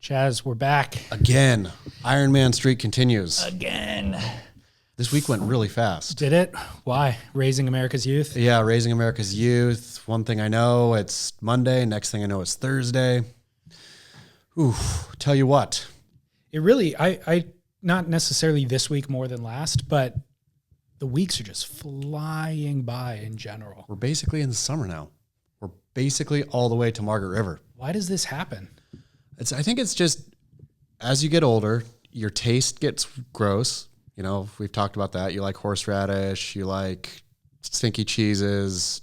Chaz, we're back. Again. Iron Man streak continues. Again. This week went really fast. Did it? Why? Raising America's youth? Yeah, raising America's youth. One thing I know, it's Monday. Next thing I know, it's Thursday. Ooh, tell you what. It really, I not necessarily this week more than last, but the weeks are just flying by in general. We're basically in the summer now. We're basically all the way to Margaret River. Why does this happen? I think it's just, as you get older, your taste gets gross. You know, we've talked about that. You like horseradish, you like stinky cheeses,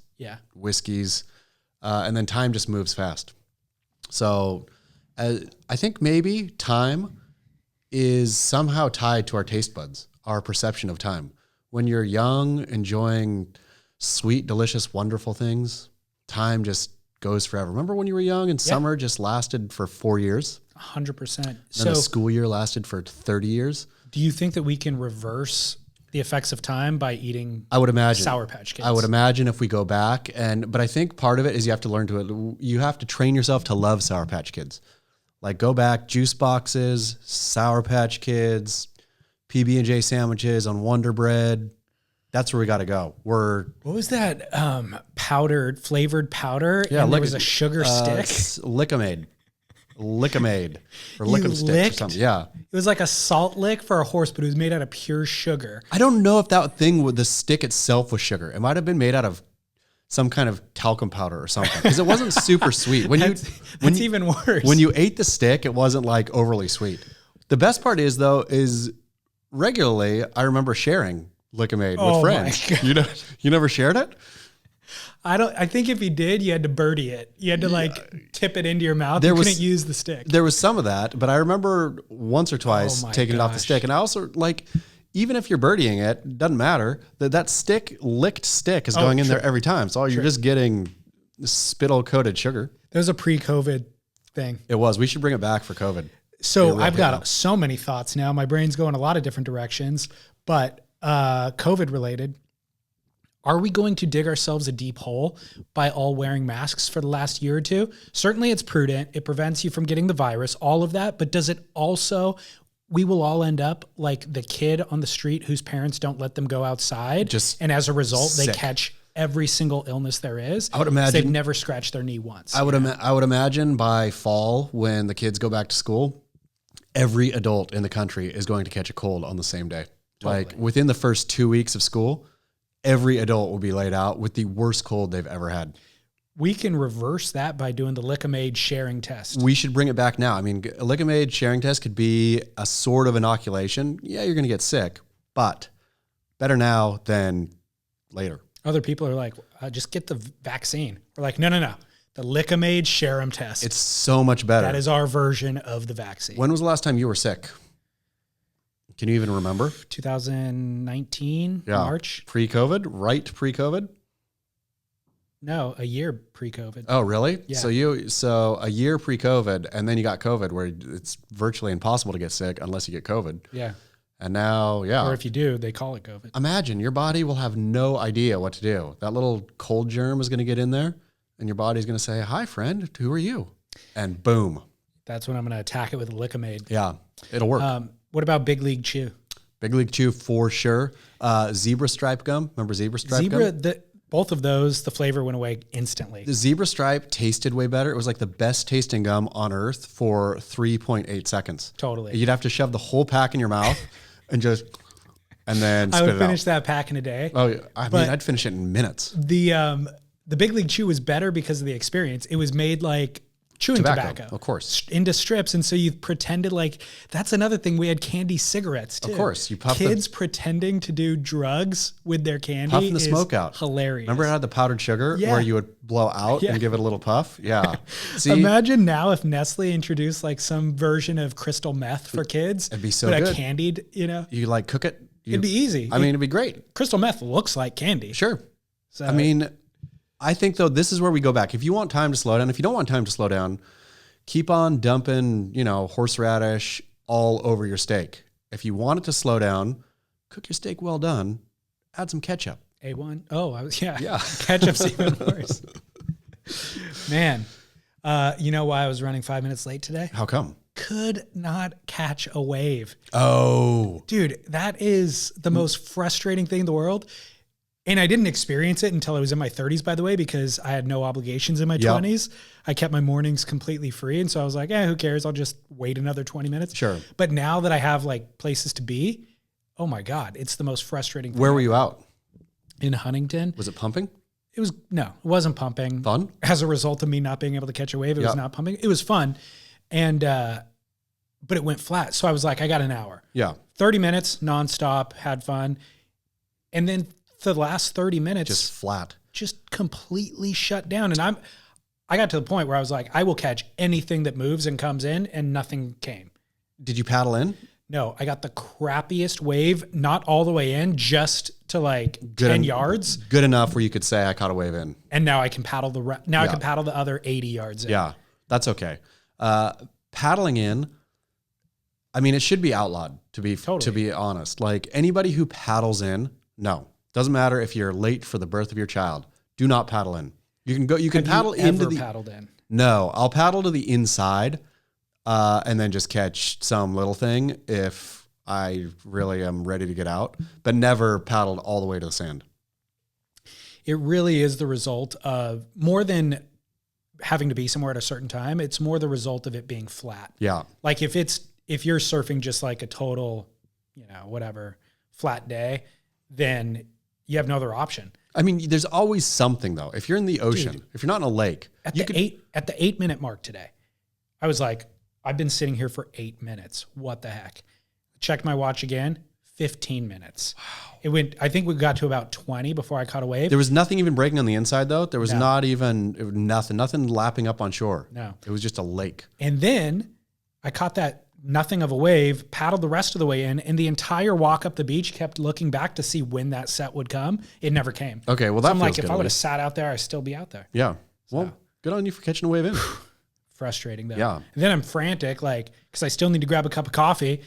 whiskeys, and then time just moves fast. So I think maybe time is somehow tied to our taste buds, our perception of time. When you're young, enjoying sweet, delicious, wonderful things, time just goes forever. Remember when you were young and summer just lasted for 4 years? 100%. So the school year lasted for 30 years. Do you think that we can reverse the effects of time by eating Sour Patch Kids? I would imagine if we go back, but I think part of it is you have to train yourself to love Sour Patch Kids. Like go back, juice boxes, Sour Patch Kids, PB&J sandwiches on Wonder Bread. That's where we got to go. What was that flavored powder? Yeah, and there was a sugar stick. Lickamade or Lickum Sticks or something. Yeah. It was like a salt lick for a horse, but it was made out of pure sugar. I don't know if that thing with the stick itself was sugar. It might have been made out of some kind of talcum powder or something because it wasn't super sweet. That's even worse. When you ate the stick, it wasn't like overly sweet. The best part is regularly I remember sharing Lickamade with friends. You never shared it? I think if you did, you had to birdie it. You had to tip it into your mouth. You couldn't use the stick. There was some of that, but I remember once or twice taking it off the stick. And I also even if you're birdieing it, doesn't matter. That licked stick is going in there every time. So you're just getting spittle coated sugar. That was a pre-COVID thing. It was. We should bring it back for COVID. So I've got so many thoughts now. My brain's going a lot of different directions, but COVID related. Are we going to dig ourselves a deep hole by all wearing masks for the last year or two? Certainly it's prudent. It prevents you from getting the virus, all of that. But does it also, we will all end up like the kid on the street whose parents don't let them go outside. And as a result, they catch every single illness there is. I would imagine they've never scratched their knee once. I would imagine by fall when the kids go back to school, every adult in the country is going to catch a cold on the same day. Totally. Like within the first 2 weeks of school, every adult will be laid out with the worst cold they've ever had. We can reverse that by doing the Lickamade sharing test. We should bring it back now. I mean, a Lickamade sharing test could be a sort of inoculation. Yeah, you're going to get sick, but better now than later. Other people are like, just get the vaccine. We're like, no. The Lickamade Sharum test. It's so much better. That is our version of the vaccine. When was the last time you were sick? Can you even remember? 2019, March. Pre-COVID? Right pre-COVID? No, a year pre-COVID. Oh, really? Yeah. So a year pre-COVID, and then you got COVID, where it's virtually impossible to get sick unless you get COVID. Yeah. And now, Or if you do, they call it COVID. Imagine your body will have no idea what to do. That little cold germ is going to get in there, and your body's going to say, "Hi, friend. Who are you?" And boom. That's when I'm going to attack it with Lickamade. Yeah, it'll work. What about Big League Chew? Big League Chew for sure. Zebra Stripe gum. Remember Zebra Stripe gum? Both of those, the flavor went away instantly. The Zebra Stripe tasted way better. It was like the best tasting gum on earth for 3.8 seconds. Totally. You'd have to shove the whole pack in your mouth and then spit it out. I would finish that pack in a day. Oh, I mean, I'd finish it in minutes. The Big League Chew was better because of the experience. It was made like chewing tobacco, of course, into strips, and so you pretended like that's another thing. We had candy cigarettes too. Of course, you puff kids pretending to do drugs with their candy, puffing the smoke out. Hilarious. Remember, it had the powdered sugar where you would blow out and give it a little puff. Yeah. See, imagine now if Nestle introduced like some version of crystal meth for kids. It'd be so good. Candied, You like cook it. It'd be easy. I mean, it'd be great. Crystal meth looks like candy. Sure. So I mean, I think though this is where we go back. If you want time to slow down, if you don't want time to slow down, keep on dumping, horseradish all over your steak. If you want it to slow down, cook your steak well done, add some ketchup. A1? Oh, yeah. Ketchup's even worse. Man, you know why I was running 5 minutes late today? How come? could not catch a wave. Oh. Dude, that is the most frustrating thing in the world. And I didn't experience it until I was in my 30s, by the way, because I had no obligations in my 20s. I kept my mornings completely free. And so I was like, who cares? I'll just wait another 20 minutes. Sure. But now that I have like places to be, oh my God, it's the most frustrating thing. Where were you out? In Huntington. Was it pumping? It wasn't pumping. Fun? As a result of me not being able to catch a wave, it was not pumping. It was fun. And, but it went flat. So I was like, I got an hour. Yeah. 30 minutes nonstop, had fun. And then the last 30 minutes just flat, just completely shut down. And I got to the point where I was like, I will catch anything that moves and comes in, and nothing came. Did you paddle in? No, I got the crappiest wave, not all the way in, just to like 10 yards. Good enough where you could say I caught a wave in. And now I can paddle I can paddle the other 80 yards in. Yeah, that's okay. Paddling in, I mean, it should be outlawed to be honest. Like anybody who paddles in, no. Doesn't matter if you're late for the birth of your child. Do not paddle in. You can paddle into the paddled in? No, I'll paddle to the inside and then just catch some little thing if I really am ready to get out, but never paddled all the way to the sand. It really is the result of more than having to be somewhere at a certain time. It's more the result of it being flat. Yeah. Like if you're surfing just like a total, whatever flat day, then you have no other option. I mean, there's always something though. If you're in the ocean, if you're not in a lake, at the 8-minute mark today, I was like, I've been sitting here for 8 minutes. What the heck? Checked my watch again, 15 minutes. Wow. I think we got to about 20 before I caught a wave. There was nothing even breaking on the inside though. There was nothing lapping up on shore. No. It was just a lake. And then I caught that nothing of a wave, paddled the rest of the way in, and the entire walk up the beach kept looking back to see when that set would come. It never came. Okay, well, that I'm feels like, good if I would have sat out there, I'd still be out there. Yeah. Well, good on you for catching a wave in. Frustrating though. Yeah. And then I'm frantic, like, because I still need to grab a cup of coffee.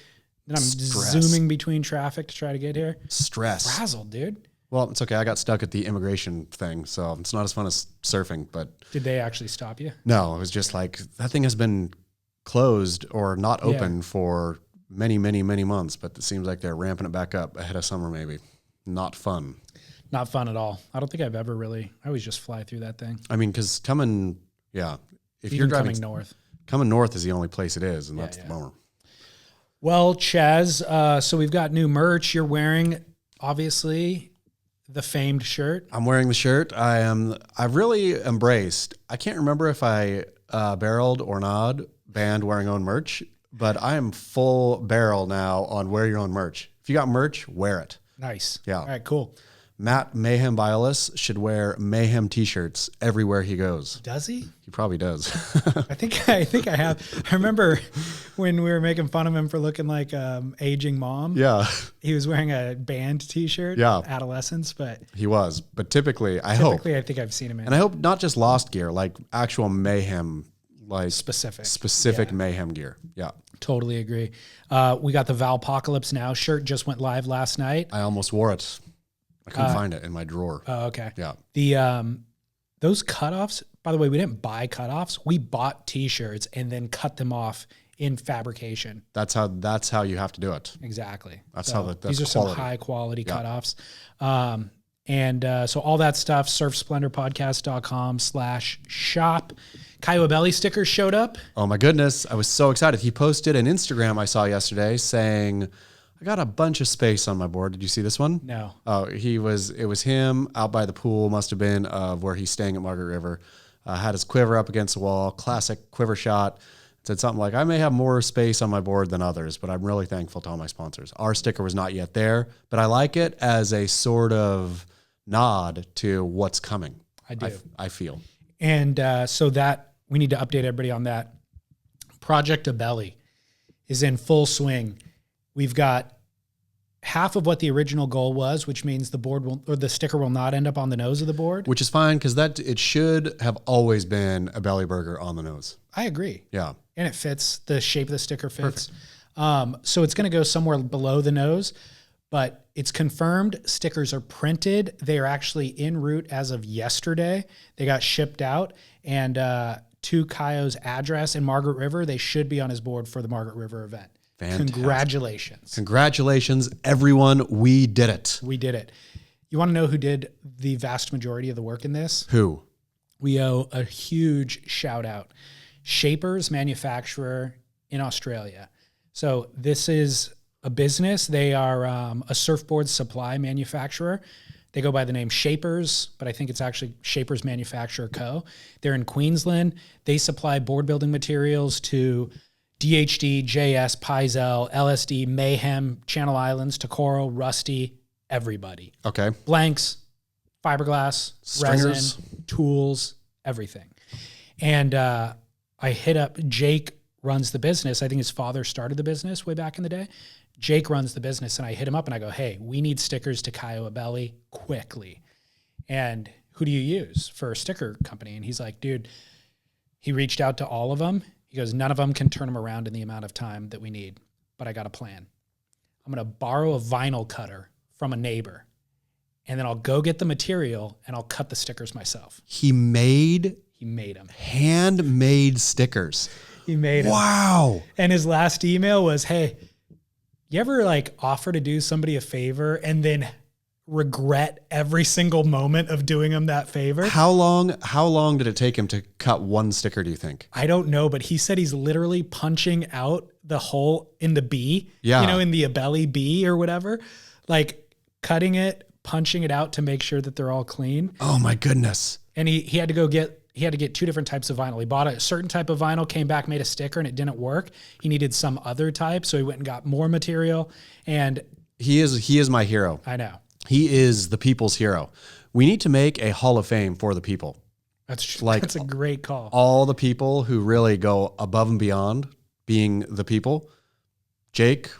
Then I'm zooming between traffic to try to get here. Stress. Frazzled, dude. Well, it's okay. I got stuck at the immigration thing, so it's not as fun as surfing, but. Did they actually stop you? No, it was just like, that thing has been closed or not open for many, many, many months, but it seems like they're ramping it back up ahead of summer, maybe. Not fun. Not fun at all. I don't think I've ever really, I always just fly through that thing. I mean, because if even you're driving coming north is the only place it is, and that's the bummer. Well, Chaz, so we've got new merch. You're wearing, obviously, the famed shirt. I'm wearing the shirt. I've really embraced, I can't remember if I barreled or not banned wearing own merch, but I am full barrel now on wear your own merch. If you got merch, wear it. Nice. Yeah. All right, cool. Matt Mayhem Biolis should wear Mayhem t-shirts everywhere he goes. Does he? He probably does. I think I have. I remember when we were making fun of him for looking like aging mom. Yeah. He was wearing a band t-shirt. Yeah. Adolescence, but he was. But typically I think I've seen him in. And I hope not just Lost gear, like actual Mayhem, like specific Mayhem gear. Yeah. Totally agree. We got the Valpocalypse Now shirt, just went live last night. I almost wore it. I couldn't find it in my drawer. Oh, okay. Yeah. Those cutoffs, by the way, we didn't buy cutoffs. We bought t-shirts and then cut them off in fabrication. That's how you have to do it. Exactly. That's these are some high quality cutoffs. So all that stuff, surfsplendorpodcast.com/shop. Caio Belly stickers showed up. Oh my goodness. I was so excited. He posted an Instagram I saw yesterday saying, I got a bunch of space on my board. Did you see this one? No. Oh, it was him out by the pool, must have been, of where he's staying at Margaret River. Had his quiver up against the wall, classic quiver shot. Said something like, I may have more space on my board than others, but I'm really thankful to all my sponsors. Our sticker was not yet there, but I like it as a sort of nod to what's coming. I do. I feel. And so that we need to update everybody on that. Project A Belly is in full swing. We've got half of what the original goal was, which means the sticker will not end up on the nose of the board. Which is fine, because it should have always been a belly burger on the nose. I agree. Yeah. And it fits. The shape of the sticker fits. So it's going to go somewhere below the nose, but it's confirmed stickers are printed. They are actually en route as of yesterday. They got shipped out. And to Caio's address in Margaret River, they should be on his board for the Margaret River event. Fantastic. Congratulations. Congratulations, everyone. We did it. We did it. You want to know who did the vast majority of the work in this? Who? We owe a huge shout out. Shapers manufacturer in Australia. So this is a business. They are a surfboard supply manufacturer. They go by the name Shapers, but I think it's actually Shapers Manufacturer Co. They're in Queensland. They supply board building materials to DHD, JS, Paizel, LSD, Mayhem, Channel Islands, Tokoro, Rusty, everybody. Okay. Blanks, fiberglass, Stringers, resin, tools, everything. And I hit up Jake, runs the business. I think his father started the business way back in the day. Jake runs the business, and I hit him up and I go, hey, we need stickers to Caio Abelli quickly. And who do you use for a sticker company? And he's like, dude, he reached out to all of them. He goes, none of them can turn them around in the amount of time that we need, but I got a plan. I'm going to borrow a vinyl cutter from a neighbor, and then I'll go get the material and I'll cut the stickers myself. He made them. Handmade stickers. He made them. Wow. And his last email was, hey, you ever like offer to do somebody a favor and then regret every single moment of doing them that favor? How long did it take him to cut one sticker, do you think? I don't know, but he said he's literally punching out the hole in the B, Yeah. in the Abelli B or whatever, like cutting it, punching it out to make sure that they're all clean. Oh my goodness. And he had to get two different types of vinyl. He bought a certain type of vinyl, came back, made a sticker, and it didn't work. He needed some other type, so he went and got more material. And he is my hero. I know. He is the people's hero. We need to make a Hall of Fame for the people. That's a great call. All the people who really go above and beyond being the people. Jake,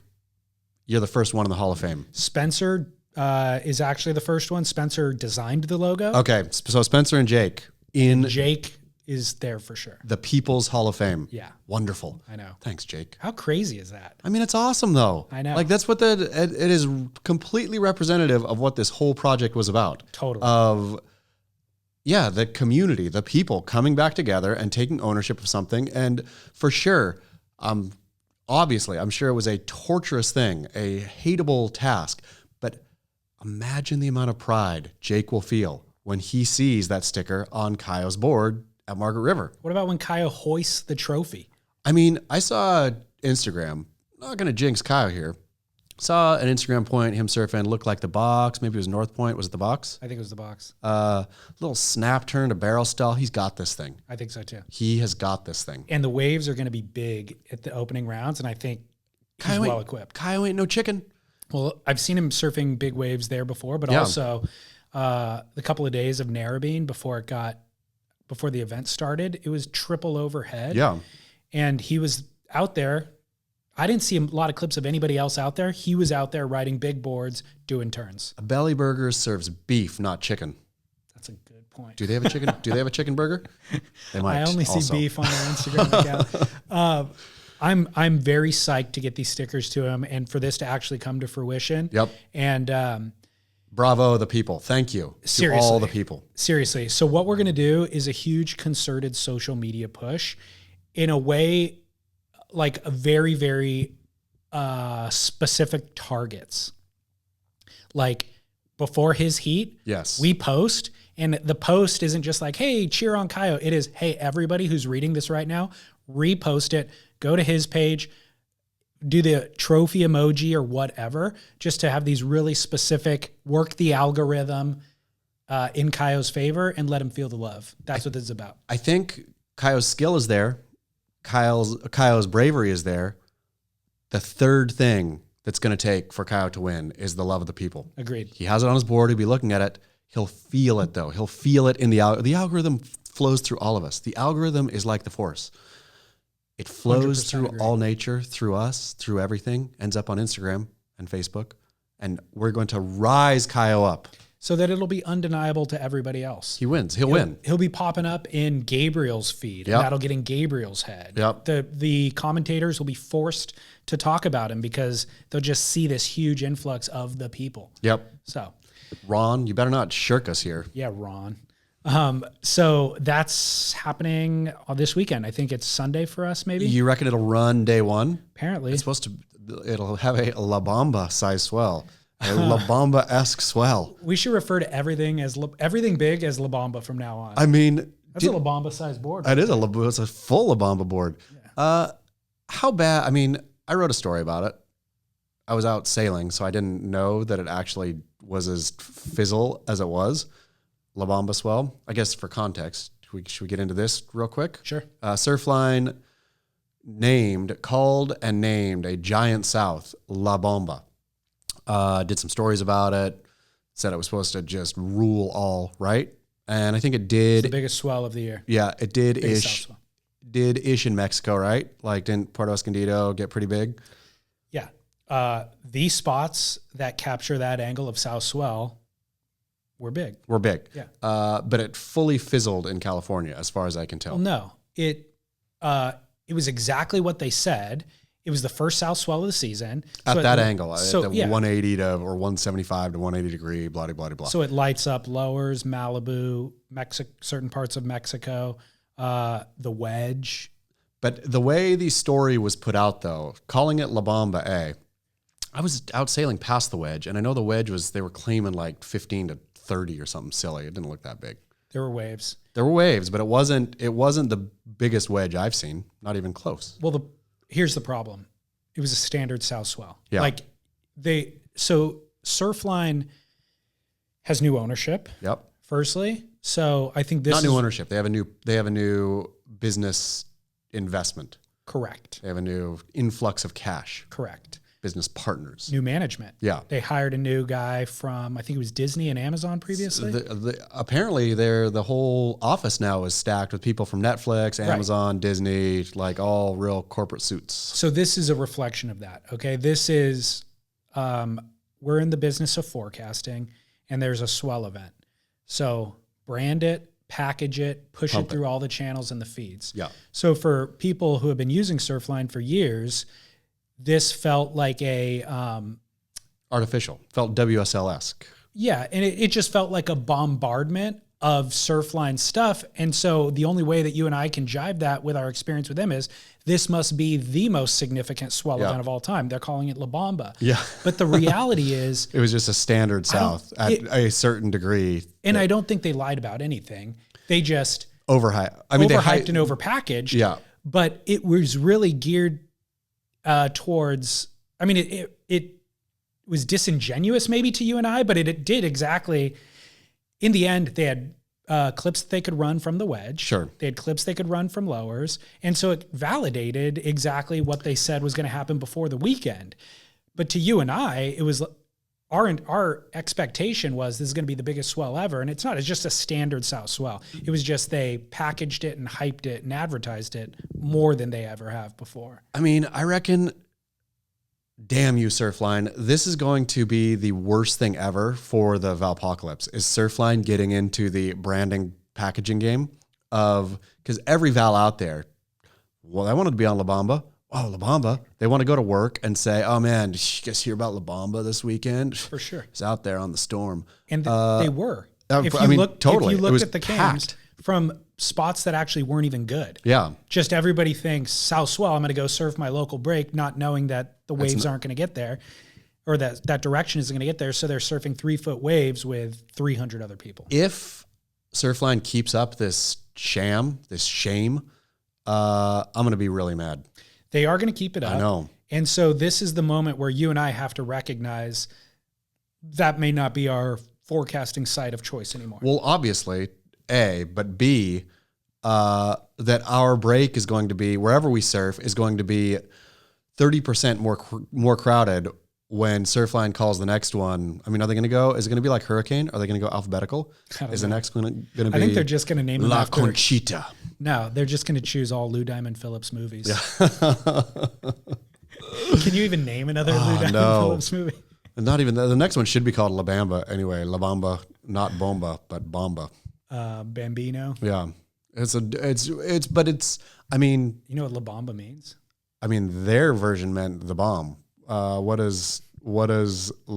you're the first one in the Hall of Fame. Spencer is actually the first one. Spencer designed the logo. Okay, so Spencer and Jake Jake is there for sure. The People's Hall of Fame. Yeah. Wonderful. I know. Thanks, Jake. How crazy is that? I mean, it's awesome though. I know. Like that's what it is completely representative of what this whole project was about. Totally. The community, the people coming back together and taking ownership of something. And for sure, obviously, I'm sure it was a torturous thing, a hateable task, but imagine the amount of pride Jake will feel when he sees that sticker on Caio's board at Margaret River. What about when Caio hoists the trophy? I mean, I saw Instagram, not going to jinx Caio here, saw an Instagram point, him surfing, looked like the box, maybe it was North Point. Was it the box? I think it was the box. Little snap turn to barrel style. He's got this thing. I think so too. He has got this thing. And the waves are going to be big at the opening rounds, and I think he's well equipped. Caio ain't no chicken. Well, I've seen him surfing big waves there before, but also the couple of days of Narrabeen before the event started, it was triple overhead. Yeah. And he was out there. I didn't see a lot of clips of anybody else out there. He was out there riding big boards, doing turns. A Belly Burger serves beef, not chicken. That's a good point. Do they have a chicken? Do they have a chicken burger? They might. I only see beef on their Instagram account. I'm very psyched to get these stickers to him and for this to actually come to fruition. Yep. And bravo, the people. Thank you to all the people. Seriously. So what we're going to do is a huge concerted social media push in a way, like a very, very specific targets. Like before his heat, yes, we post, and the post isn't just like, hey, cheer on Caio. It is, hey, everybody who's reading this right now, repost it, go to his page, do the trophy emoji or whatever, just to have these really specific, work the algorithm in Caio's favor and let him feel the love. That's what this is about. I think Caio's skill is there. Caio's bravery is there. The third thing that's going to take for Caio to win is the love of the people. Agreed. He has it on his board. He'll be looking at it. He'll feel it though. He'll feel it in the algorithm flows through all of us. The algorithm is like the force. It flows through agree. all nature, through us, through everything, ends up on Instagram and Facebook. And we're going to rise Caio up. So that it'll be undeniable to everybody else. He wins. He'll win. He'll be popping up in Gabriel's feed. Yep. And that'll get in Gabriel's head. Yep. The commentators will be forced to talk about him because they'll just see this huge influx of the people. Yep. So, Ron, you better not shirk us here. yeah, Ron. So that's happening this weekend. I think it's Sunday for us, maybe. You reckon it'll run day one? Apparently. It's supposed to, it'll have a La Bomba size swell, a La Bomba-esque swell. We should refer to everything as everything big as La Bomba from now on. I mean, that's a La Bomba size board. It is it's a full La Bomba board. Yeah. How bad? I mean, I wrote a story about it. I was out sailing, so I didn't know that it actually was as fizzle as it was. La Bomba swell. I guess for context, should we get into this real quick? Sure. Surfline called and named a giant south La Bomba. Did some stories about it. Said it was supposed to just rule all, right? And I think it did. It's the biggest swell of the year. Yeah, it did ish. Did ish in Mexico, right? Like, didn't Puerto Escondido get pretty big? Yeah. The spots that capture that angle of south swell were big. Yeah. But it fully fizzled in California, as far as I can tell. Well, no. It was exactly what they said. It was the first south swell of the season. At that angle, at the 180 to or 175 to 180 degree, blah, blah, blah, blah. So it lights up lowers, Malibu, certain parts of Mexico, the wedge. But the way the story was put out, though, calling it La Bomba I was out sailing past the wedge, and I know the wedge they were claiming like 15 to 30 or something silly. It didn't look that big. There were waves. But it wasn't the biggest wedge I've seen, not even close. Well, here's the problem. It was a standard south swell. Yeah. So Surfline has new ownership. Yep. Firstly. So I think this not new ownership. They have a new business investment. Correct. They have a new influx of cash. Correct. Business partners. New management. Yeah. They hired a new guy from, I think it was Disney and Amazon previously. Apparently the whole office now is stacked with people from Netflix, Amazon, right. Disney, like all real corporate suits. So this is a reflection of that. Okay. This is, we're in the business of forecasting, and there's a swell event. So brand it, package it, push it through all the channels and the feeds. Yeah. So for people who have been using Surfline for years, this felt like artificial, felt WSL-esque. Yeah, and it just felt like a bombardment of Surfline stuff. And so the only way that you and I can jive that with our experience with them is this must be the most significant swell event of all time. They're calling it La Bomba. Yeah. But the reality is... it was just a standard south at a certain degree. And I don't think they lied about anything. They just... overhyped and overpackaged. Yeah. But it was really geared towards... I mean, it was disingenuous maybe to you and I, but it did exactly... In the end, they had clips that they could run from the wedge. Sure. They had clips they could run from lowers. And so it validated exactly what they said was going to happen before the weekend. But to you and I, it was our expectation was this is going to be the biggest swell ever. And it's not. It's just a standard south swell. It was just they packaged it and hyped it and advertised it more than they ever have before. I mean, I reckon... damn you, Surfline. This is going to be the worst thing ever for the Valpocalypse, is Surfline getting into the branding packaging game of, because every Val out there, well, I wanted to be on La Bomba. Oh, La Bomba. They want to go to work and say, oh man, did you guys hear about La Bomba this weekend? For sure. It's out there on the storm. And they were. If you looked at the cams from spots that actually weren't even good. Yeah. Just everybody thinks South Swell, I'm going to go surf my local break, not knowing that the waves aren't going to get there, or that direction isn't going to get there. So they're surfing 3-foot waves with 300 other people. If Surfline keeps up this shame, I'm going to be really mad. They are going to keep it up. I know. And so this is the moment where you and I have to recognize that may not be our forecasting site of choice anymore. Well, obviously, A, but B, that our break is going to be, wherever we surf, is going to be 30% more crowded when Surfline calls the next one. I mean, are they going to go, is it going to be like Hurricane? Are they going to go alphabetical? Is the next one going to be? I think they're just going to name them La after Conchita. No, they're just going to choose all Lou Diamond Phillips movies. Yeah. Can you even name another Lou Diamond Phillips movie? Not even, the next one should be called La Bamba anyway. La Bamba, not Bomba, but Bomba. Bambino. Yeah. I mean. You know what La Bamba means? I mean, their version meant the bomb. What does La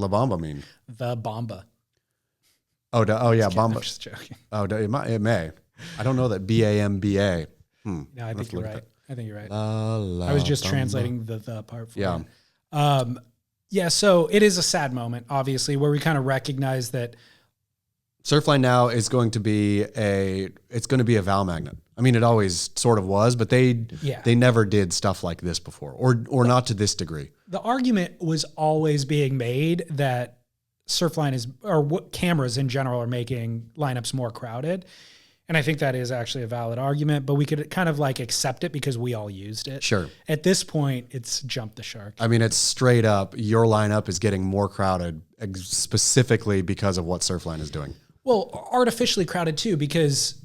Bamba mean? The Bomba. Yeah, Bomba. I'm just joking. It may. I don't know that BAMBA. No, I think you're right. I think you're right. La, I was just Bomba. translating the part for you. Yeah, so it is a sad moment, obviously, where we kind of recognize that Surfline now is going to be a valve magnet. I mean, it always sort of was, but they never did stuff like this before, or not to this degree. The argument was always being made that Surfline is, or what cameras in general are making lineups more crowded. And I think that is actually a valid argument, but we could kind of like accept it because we all used it. Sure. At this point, it's jumped the shark. I mean, it's straight up, your lineup is getting more crowded specifically because of what Surfline is doing. Well, artificially crowded too, because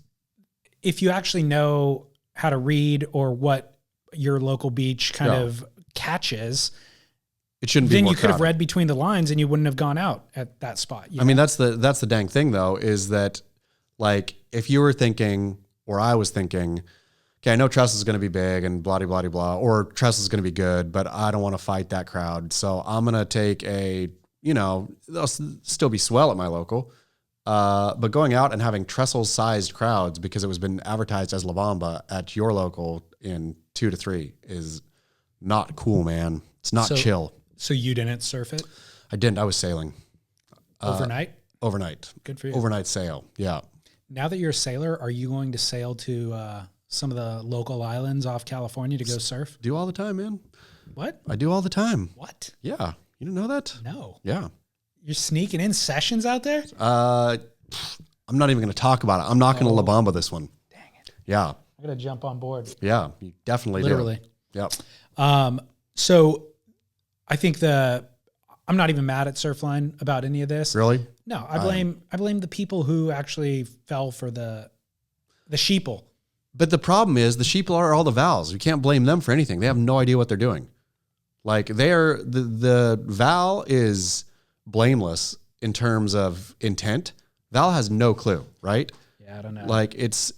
if you actually know how to read or what your local beach kind of catches, it shouldn't be then more you could have crowded. read between the lines and you wouldn't have gone out at that spot. I mean, that's the dang thing though, is that like if you were thinking, or I was thinking, okay, I know Trestle is going to be big and blah, blah, blah, blah, or Trestle is going to be good, but I don't want to fight that crowd. So I'm going to take there'll still be swell at my local. But going out and having Trestle-sized crowds because it was been advertised as La Bomba at your local in 2 to 3 is not cool, man. It's not chill. So you didn't surf it? I didn't. I was sailing. Overnight? Overnight. Good for you. Overnight sail. Yeah. Now that you're a sailor, are you going to sail to some of the local islands off California to go surf? Do all the time, man. What? I do all the time. What? Yeah. You didn't know that? No. Yeah. You're sneaking in sessions out there? I'm not even going to talk about it. I'm not going to La Bomba this one. Dang it. Yeah. I'm going to jump on board. Yeah. You definitely Literally. do. Yep. So I think I'm not even mad at Surfline about any of this. Really? No, I blame the people who actually fell for the sheeple. But the problem is the sheeple are all the Vals. You can't blame them for anything. They have no idea what they're doing. Like the Val is blameless in terms of intent. Val has no clue, right? Yeah, I don't know. Like it's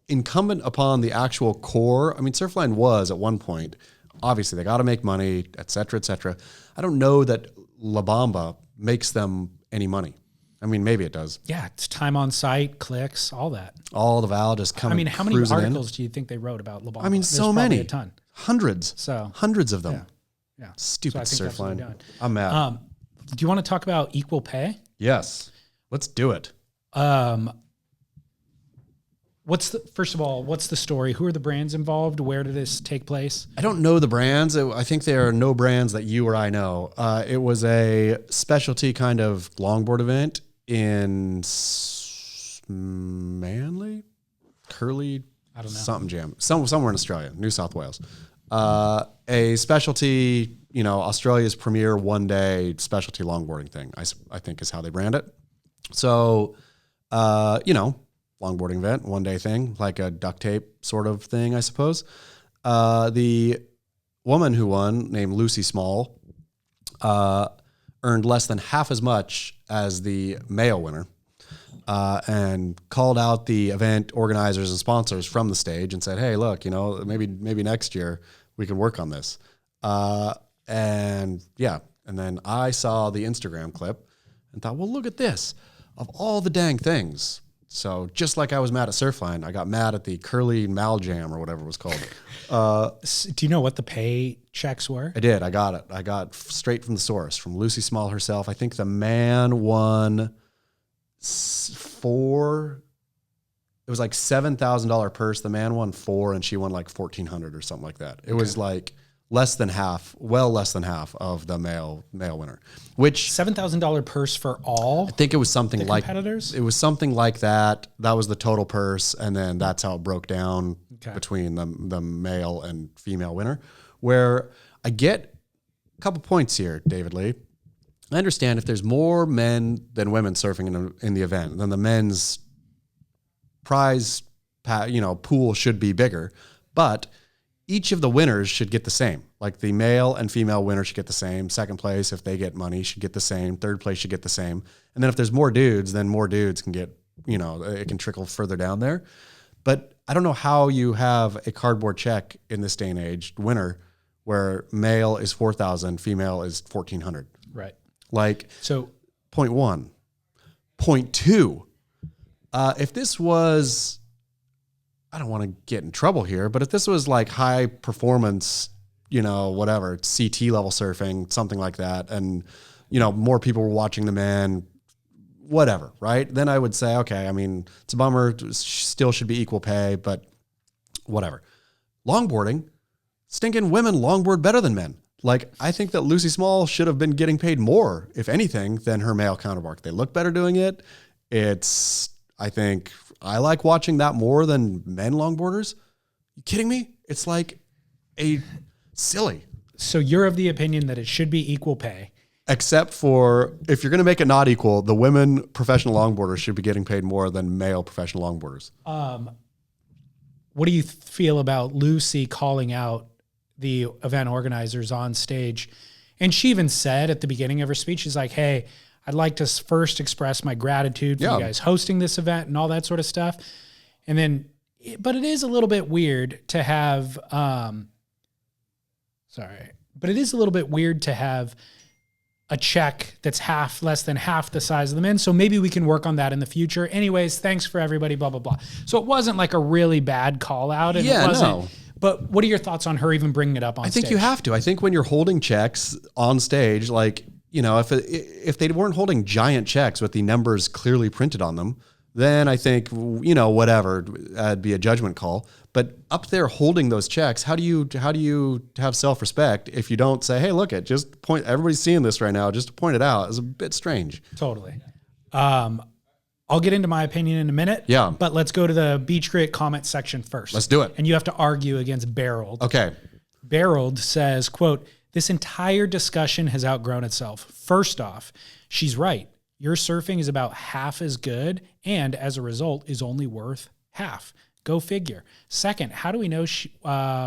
incumbent upon the actual core. I mean, Surfline was at one point, obviously they got to make money, et cetera, et cetera. I don't know that La Bomba makes them any money. I mean, maybe it does. Yeah, it's time on site, clicks, all that. All the Val just come. I mean, how many articles do you think they wrote about La Bomba? I mean, so many. A ton. Hundreds. Hundreds of them. Yeah. Stupid so Surfline. I'm mad. Do you want to talk about equal pay? Yes. Let's do it. First of all, what's the story? Who are the brands involved? Where did this take place? I don't know the brands. I think there are no brands that you or I know. It was a specialty kind of longboard event in Manly, Curly, I don't know. Something jam, somewhere in Australia, New South Wales. A specialty, Australia's premier one-day specialty longboarding thing, I think is how they brand it. So, longboarding event, one-day thing, like a duct tape sort of thing, I suppose. The woman who won, named Lucy Small, earned less than half as much as the male winner, and called out the event organizers and sponsors from the stage and said, hey, look, maybe next year we can work on this. And then I saw the Instagram clip and thought, well, look at this. Of all the dang things. So just like I was mad at Surfline, I got mad at the Curly Mal Jam or whatever it was called. Do you know what the pay checks were? I did. I got it. I got straight from the source, from Lucy Small herself. I think the man won $4,000. It was like $7,000 purse. The man won $4,000 and she won like $1,400 or something like that. It was like less than half of the male winner, which $7,000 purse for all. I think it was something like competitors. It was something like that. That was the total purse, and then that's how it broke down between the male and female winner. Where I get a couple points here, David Lee. I understand if there's more men than women surfing in the event, then the men's prize pool should be bigger, but each of the winners should get the same. Like the male and female winner should get the same. Second place, if they get money, should get the same. Third place should get the same. And then if there's more dudes, then more dudes can get, it can trickle further down there. But I don't know how you have a cardboard check in this day and age winner where male is 4,000, female is 1,400. Right. Like, so point one. Point two, if this was, I don't want to get in trouble here, but if this was like high performance, whatever, CT level surfing, something like that, and, more people were watching the men, whatever, right? Then I would say, okay, I mean, it's a bummer, it still should be equal pay, but whatever. Longboarding, stinking women longboard better than men. Like, I think that Lucy Small should have been getting paid more, if anything, than her male counterpart. They look better doing it. I think I like watching that more than men longboarders. You kidding me? It's like silly. So you're of the opinion that it should be equal pay. Except for if you're going to make it not equal, the women professional longboarders should be getting paid more than male professional longboarders. What do you feel about Lucy calling out the event organizers on stage? And she even said at the beginning of her speech, she's like, hey, I'd like to first express my gratitude for you guys hosting this event and all that sort of stuff. And then, but it is a little bit weird to have, a check that's less than half the size of the men. So maybe we can work on that in the future. Anyways, thanks for everybody, blah, blah, blah. So it wasn't like a really bad call out. And it wasn't, no. But what are your thoughts on her even bringing it up on stage? I think you have to. I think when you're holding checks on stage, like, if they weren't holding giant checks with the numbers clearly printed on them, then I think, whatever, that'd be a judgment call. But up there holding those checks, how do you have self-respect if you don't say, hey, look, just point, everybody's seeing this right now, just to point it out is a bit strange. Totally. I'll get into my opinion in a minute. Yeah. But let's go to the Beach Grit comment section first. Let's do it. And you have to argue against Barreled. Okay. Barreled says, quote, this entire discussion has outgrown itself. First off, she's right. Your surfing is about half as good and as a result is only worth half. Go figure. Second, how do we know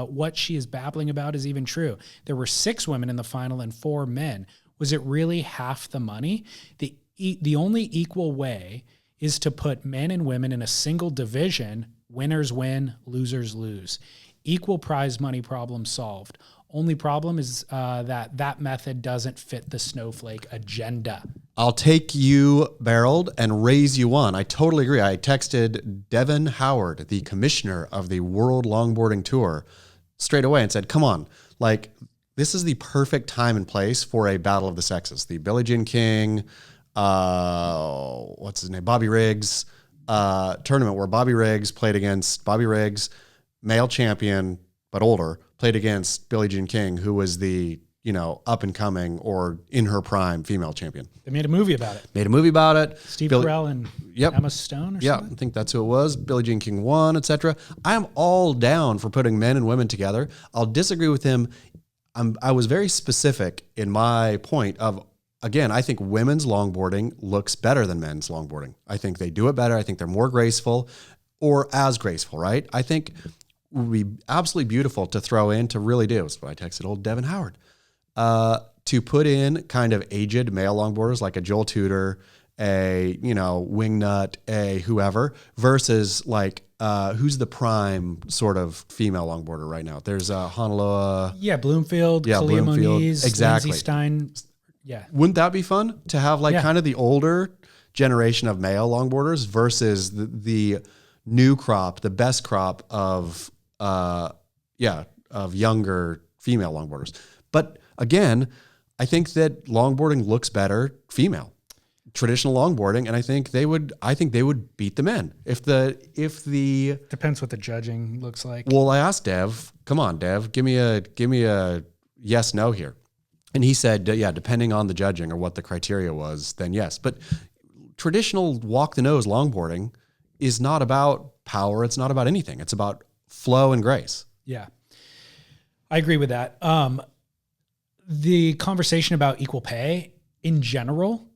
what she is babbling about is even true? There were 6 women in the final and 4 men. Was it really half the money? The only equal way is to put men and women in a single division. Winners win, losers lose. Equal prize money problem solved. Only problem is that method doesn't fit the snowflake agenda. I'll take you, Barreled, and raise you one. I totally agree. I texted Devin Howard, the commissioner of the World Longboarding Tour, straight away and said, come on, like, this is the perfect time and place for a battle of the sexes. The Billie Jean King, what's his name, Bobby Riggs tournament where Bobby Riggs played against Bobby Riggs, male champion, but older, played against Billie Jean King, who was the, up and coming or in her prime female champion. They made a movie about it. Steve Carell and Emma Stone or something? I think that's who it was. Billie Jean King won, etc. I am all down for putting men and women together. I'll disagree with him. I was very specific in my point of, again, I think women's longboarding looks better than men's longboarding. I think they do it better. I think they're more graceful or as graceful, right? I think it would be absolutely beautiful to throw in to really do. That's why I texted old Devin Howard. To put in kind of aged male longboarders like a Joel Tudor, a, Wingnut, a whoever, versus like, who's the prime sort of female longboarder right now? There's Honolua. Yeah, Bloomfield, Kalia Moniz, exactly. Lindsay Stein. Yeah. Wouldn't that be fun to have kind of the older generation of male longboarders versus the new crop, the best crop of younger female longboarders. But again, I think that longboarding looks better female, traditional longboarding, and I think they would beat the men if the depends what the judging looks like. Well, I asked Dev, come on, Dev, give me a yes no here, and he said, yeah, depending on the judging or what the criteria was, then yes. But traditional walk the nose longboarding is not about power. It's not about anything. It's about flow and grace. Yeah, I agree with that. The conversation about equal pay in general,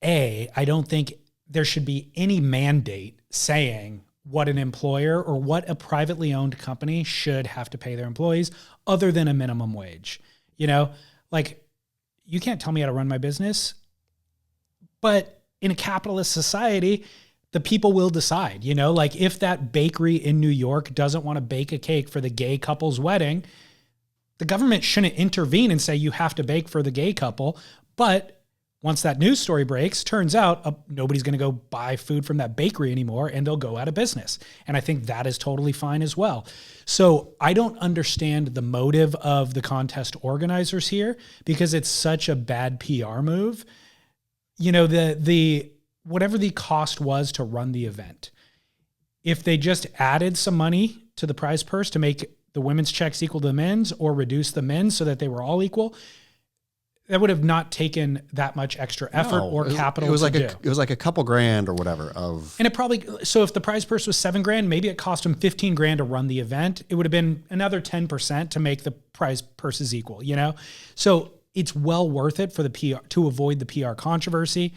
I don't think there should be any mandate saying what an employer or what a privately owned company should have to pay their employees other than a minimum wage. Like, you can't tell me how to run my business, but in a capitalist society, the people will decide, like if that bakery in New York doesn't want to bake a cake for the gay couple's wedding, the government shouldn't intervene and say you have to bake for the gay couple. But Once that news story breaks, turns out nobody's going to go buy food from that bakery anymore, and they'll go out of business. And I think that is totally fine as well. So I don't understand the motive of the contest organizers here, because it's such a bad PR move. You know, the whatever the cost was to run the event, if they just added some money to the prize purse to make the women's checks equal to the men's, or reduce the men's so that they were all equal, that would have not taken that much extra effort or capital. It was like a couple grand or whatever of. And it probably, so if the prize purse was $7,000, maybe it cost them $15,000 to run the event. It would have been another 10% to make the prize purses equal, you know? So it's well worth it for the PR, to avoid the PR controversy.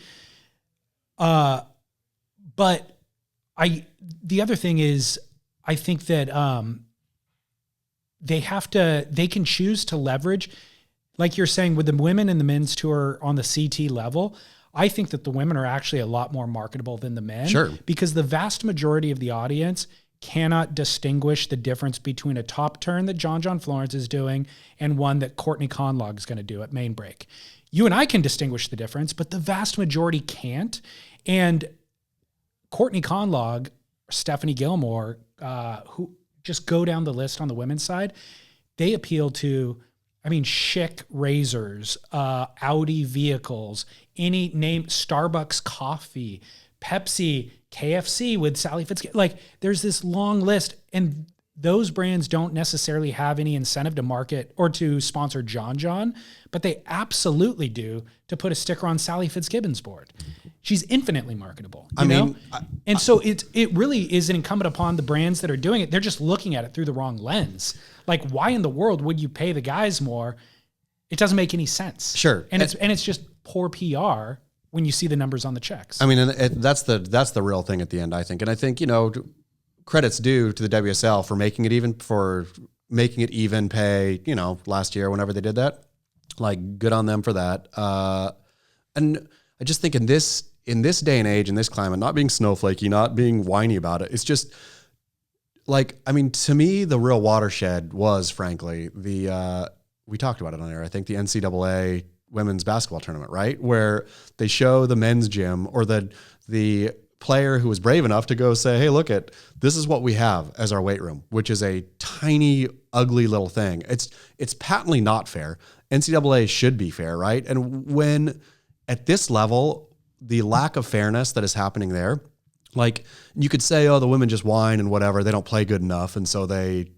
But the other thing is, I think that they can choose to leverage, like you're saying, with the women and the men's tour on the CT level. I think that the women are actually a lot more marketable than the men. Sure. Because the vast majority of the audience cannot distinguish the difference between a top turn that John Florence is doing and one that Courtney Conlogue is going to do at main break. You and I can distinguish the difference, but the vast majority can't. And Courtney Conlogue, Stephanie Gilmore, who just go down the list on the women's side, they appeal to, I mean, Schick razors, Audi vehicles, any name, Starbucks coffee, Pepsi, KFC with Sally Fitzgerald. Like, there's this long list, and those brands don't necessarily have any incentive to market or to sponsor John, but they absolutely do to put a sticker on Sally Fitzgibbon's board. She's infinitely marketable. You know? And so it really is incumbent upon the brands that are doing it. They're just looking at it through the wrong lens. Like, why in the world would you pay the guys more? It doesn't make any sense. Sure. And it's just poor PR when you see the numbers on the checks. I mean, and that's the real thing at the end, I think. And I think, you know, credit's due to the WSL for making it even pay, you know, last year, whenever they did that. Like, good on them for that. And I just think in this day and age, in this climate, not being snowflakey, not being whiny about it, it's just like, I mean, to me, the real watershed was, frankly, we talked about it on air, I think, the NCAA women's basketball tournament, right? Where they show the men's gym, or the player who was brave enough to go say, hey, look at, this is what we have as our weight room, which is a tiny, ugly little thing. It's patently not fair. NCAA should be fair, right? And when at this level, the lack of fairness that is happening there, like, you could say, oh, the women just whine and whatever, they don't play good enough, and so they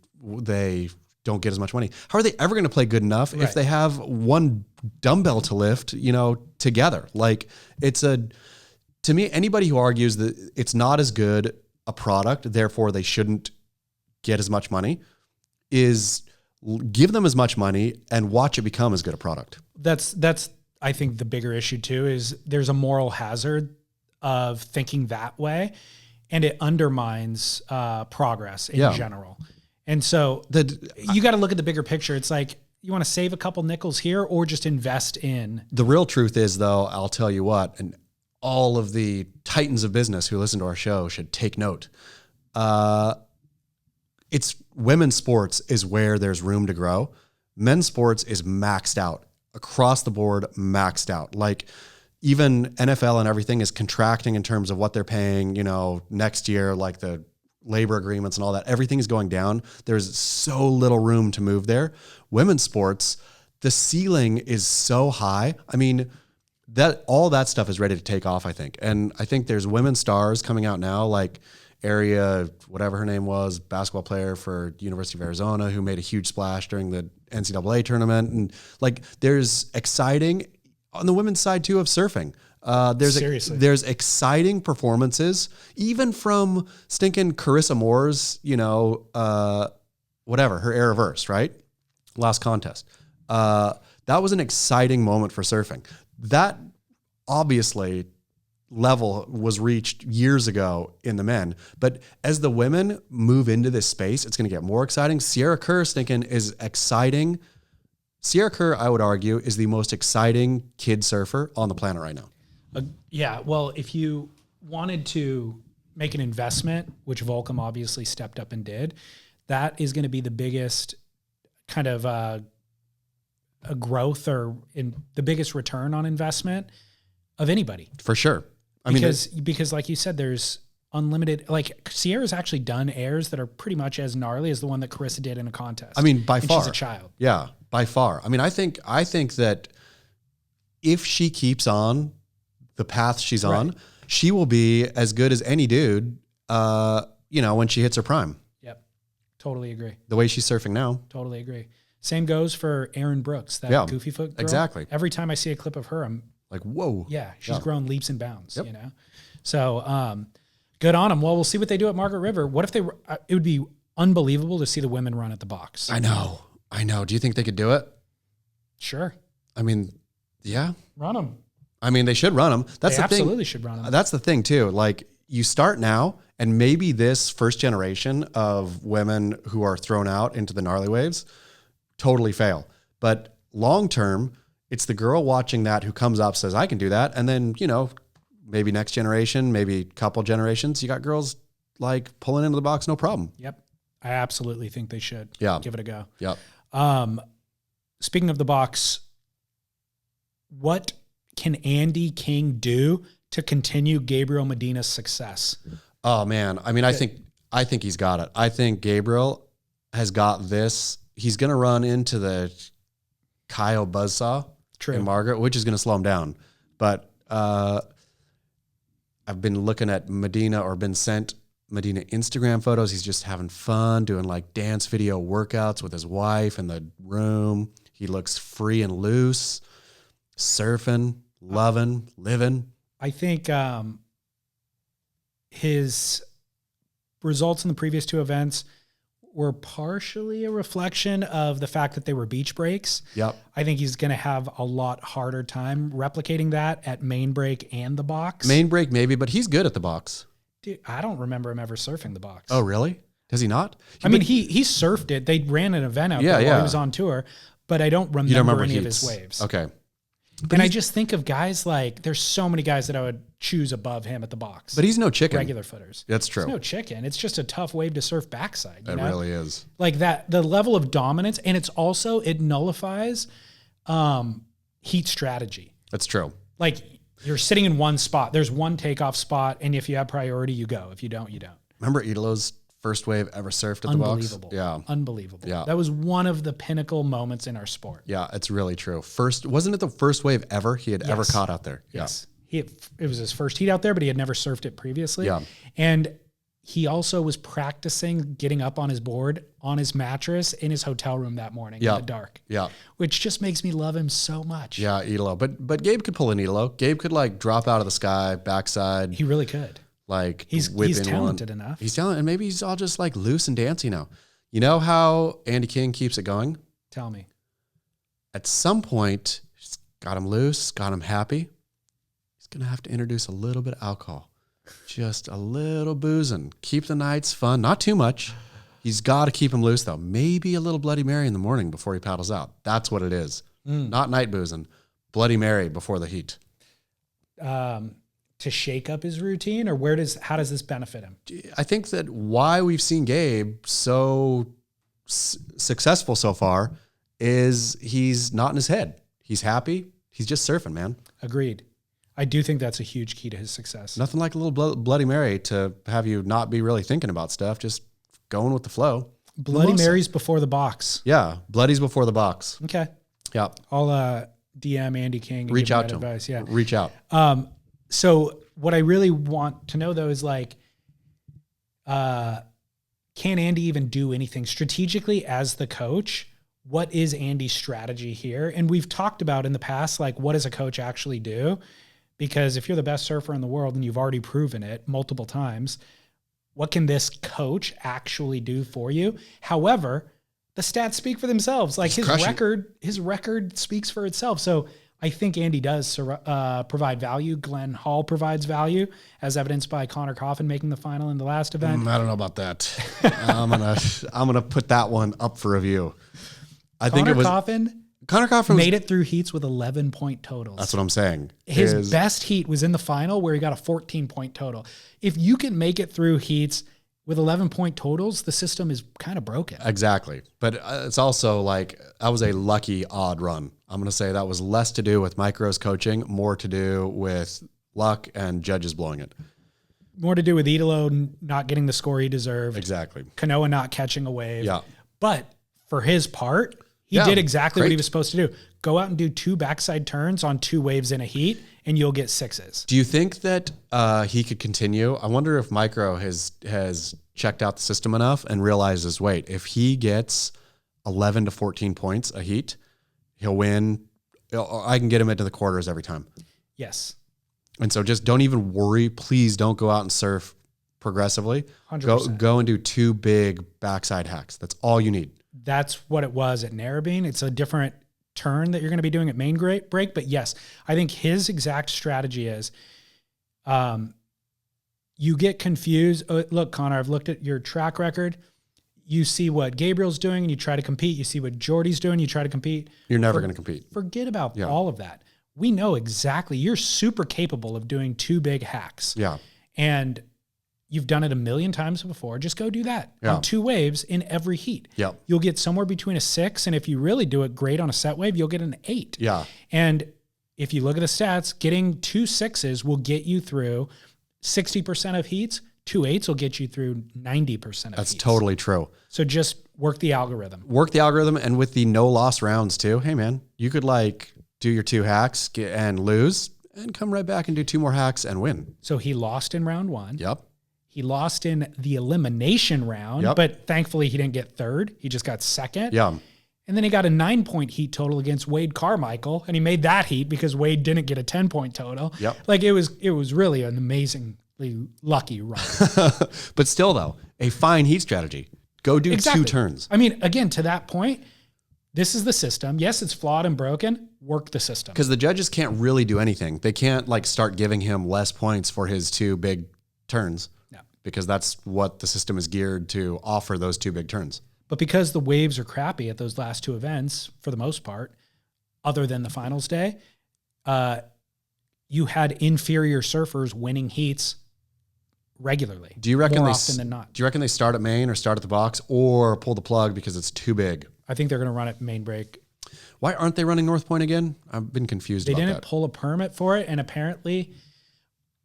don't get as much money. How are they ever going to play good enough if they have one dumbbell to lift, you know, together? Like, to me, anybody who argues that it's not as good a product, therefore they shouldn't get as much money, is give them as much money and watch it become as good a product. That's I think the bigger issue too is there's a moral hazard of thinking that way, and it undermines progress in general. And so you got to look at the bigger picture. It's like, you want to save a couple nickels here, or just invest in. The real truth is, though, I'll tell you what, and all of the titans of business who listen to our show should take note. It's women's sports is where there's room to grow. Men's sports is maxed out across the board, maxed out. Like, even NFL and everything is contracting in terms of what they're paying, you know, next year, like the labor agreements and all that. Everything is going down. There's so little room to move there. Women's sports, the ceiling is so high. I mean, that all that stuff is ready to take off, I think. And I think there's women stars coming out now, like Area, whatever her name was, basketball player for University of Arizona, who made a huge splash during the NCAA tournament. And like, there's exciting on the women's side too of surfing. There's exciting performances, even from stinking Carissa Moore's, you know, whatever, her air reverse, right? Last contest. That was an exciting moment for surfing. That obviously level was reached years ago in the men, but as the women move into this space, it's going to get more exciting. Sierra Kerr stinking is exciting. Sierra Kerr, I would argue, is the most exciting kid surfer on the planet right now. Yeah, well, if you wanted to make an investment, which Volcom obviously stepped up and did, that is going to be the biggest kind of a growth, or in the biggest return on investment of anybody. For sure. Because like you said, there's unlimited, like Sierra's actually done airs that are pretty much as gnarly as the one that Carissa did in a contest. I mean, by far. She's a child. Yeah, by far. I mean, I think that if she keeps on the path she's on, she will be as good as any dude, when she hits her prime. Yep. Totally agree. The way she's surfing now. Totally agree. Same goes for Erin Brooks, that goofy foot girl. Exactly. Every time I see a clip of her, I'm like, whoa. Yeah, she's grown leaps and bounds, So good on them. Well, we'll see what they do at Margaret River. What if it would be unbelievable to see the women run at the box. I know. Do you think they could do it? Sure. I mean, yeah. Run them. I mean, they should run them. That's the thing. Absolutely should run them. That's the thing too. Like, you start now, and maybe this first generation of women who are thrown out into the gnarly waves totally fail. But long term, it's the girl watching that who comes up, says, I can do that. And then, maybe next generation, maybe couple generations, you got girls like pulling into the box, no problem. Yep. I absolutely think they should. Yeah. Give it a go. Yep. Speaking of the box, what can Andy King do to continue Gabriel Medina's success? Oh man. I mean, I think he's got it. I think Gabriel has got this. He's going to run into the Caio buzzsaw in Margaret, which is going to slow him down. But I've been looking at Medina, or been sent Medina Instagram photos. He's just having fun doing like dance video workouts with his wife in the room. He looks free and loose, surfing, loving, living. I think his results in the previous two events were partially a reflection of the fact that they were beach breaks. Yep. I think he's going to have a lot harder time replicating that at main break and the box. Main break maybe, but he's good at the box. Dude, I don't remember him ever surfing the box. Oh, really? Does he not? He surfed it. They ran an event out there while he was on tour, but I don't remember any of his waves. Okay. But I just think of guys like, there's so many guys that I would choose above him at the box. But he's no chicken. Regular footers. That's true. He's no chicken. It's just a tough wave to surf backside. It really is. Like that, the level of dominance, and it nullifies heat strategy. That's true. Like, you're sitting in one spot. There's one takeoff spot, and if you have priority, you go. If you don't, you don't. Remember Idolo's first wave ever surfed at the box? Unbelievable. Yeah. Unbelievable. Yeah. That was one of the pinnacle moments in our sport. Yeah, it's really true. Wasn't it the first wave ever he had ever caught out there? Yes. Yeah. It was his first heat out there, but he had never surfed it previously. Yeah. And he also was practicing getting up on his board on his mattress in his hotel room that morning in the dark. Yeah. Which just makes me love him so much. Yeah, Idolo. But Gabe could pull an Idolo. Gabe could like drop out of the sky, backside. He really could. Like he's talented enough. He's talented, and maybe he's all just like loose and dancing now. You know how Andy King keeps it going? Tell me. At some point, he's got him loose, got him happy. He's gonna have to introduce a little bit of alcohol, just a little boozing. Keep the nights fun, not too much. He's got to keep him loose though. Maybe a little Bloody Mary in the morning before he paddles out. That's what it is. Not night boozing. Bloody Mary before the heat. To shake up his routine, or how does this benefit him? I think that why we've seen Gabe so successful so far is he's not in his head. He's happy. He's just surfing, man. Agreed. I do think that's a huge key to his success. Nothing like a little Bloody Mary to have you not be really thinking about stuff, just going with the flow. Bloody Marys before the box. Yeah, Bloodies before the box. Okay. Yeah. I'll DM Andy King and reach give him out to advice. him. Yeah. Reach out. So what I really want to know though is like, can Andy even do anything strategically as the coach? What is Andy's strategy here? And we've talked about in the past, like, what does a coach actually do? Because if you're the best surfer in the world and you've already proven it multiple times, what can this coach actually do for you? However, the stats speak for themselves. Like his record speaks for itself. So I think Andy does provide value. Glenn Hall provides value, as evidenced by Connor Coffin making the final in the last event. I don't know about that. I'm gonna put that one up for review. Connor Coffin made it through heats with 11-point totals. That's what I'm saying. His best heat was in the final where he got a 14-point total. If you can make it through heats with 11-point totals, the system is kind of broken. Exactly. But it's also like, that was a lucky odd run. I'm going to say that was less to do with Micro's coaching, more to do with luck and judges blowing it. More to do with Idolo not getting the score he deserved. Exactly. Kanoa not catching a wave. Yeah. But for his part, he did exactly what he was supposed to do. Go out and do 2 backside turns on 2 waves in a heat, and you'll get 6s. Do you think that he could continue? I wonder if Micro has checked out the system enough and realizes, wait, if he gets 11 to 14 points a heat, he'll win. I can get him into the quarters every time. Yes. And so just don't even worry. Please don't go out and surf progressively. 100%. Go and do 2 big backside hacks. That's all you need. That's what it was at Narrabeen. It's a different turn that you're going to be doing at main break. But yes, I think his exact strategy is you get confused. Look, Connor, I've looked at your track record. You see what Gabriel's doing and you try to compete. You see what Jordy's doing, you try to compete. You're never going to compete. Forget about all of that. We know exactly. You're super capable of doing 2 big hacks. Yeah. And you've done it a million times before. Just go do that on 2 waves in every heat. Yeah. You'll get somewhere between a 6. And if you really do it great on a set wave, you'll get an 8. Yeah. And if you look at the stats, getting 2 6s will get you through 60% of heats. 2 8s will get you through 90% of heats. That's totally true. So just work the algorithm. And with the no loss rounds too. Hey man, you could like do your 2 hacks and lose and come right back and do 2 more hacks and win. So he lost in round 1. Yep. He lost in the elimination round, but thankfully he didn't get 3rd. He just got 2nd. Yeah. And then he got a 9-point heat total against Wade Carmichael, and he made that heat because Wade didn't get a 10-point total. Yep. Like it was really an amazingly lucky run. But still though, a fine heat strategy. Go do 2 turns. I mean, again, to that point, this is the system. Yes, it's flawed and broken. Work the system. Because the judges can't really do anything. They can't like start giving him less points for his 2 big turns. No. Because that's what the system is geared to offer, those 2 big turns. But because the waves are crappy at those last 2 events, for the most part, other than the finals day, you had inferior surfers winning heats regularly. Do you reckon more often than not? Do you reckon they start at main or start at the box or pull the plug because it's too big? I think they're going to run it main break. Why aren't they running North Point again? I've been confused about that. They didn't pull a permit for it, and apparently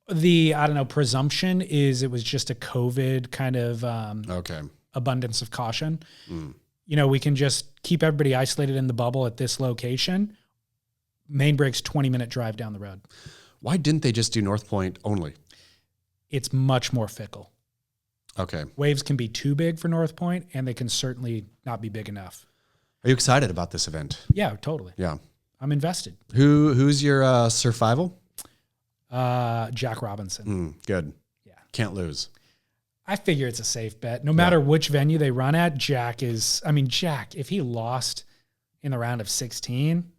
the, presumption is it was just a COVID kind of abundance of caution. You know, we can just keep everybody isolated in the bubble at this location. Main break's 20-minute drive down the road. Why didn't they just do North Point only? It's much more fickle. Okay. Waves can be too big for North Point, and they can certainly not be big enough. Are you excited about this event? Yeah, totally. Yeah. I'm invested. Who's your survival? Jack Robinson. Good. Yeah. Can't lose. I figure it's a safe bet. No matter which venue they run at, Jack, if he lost in the round of 16,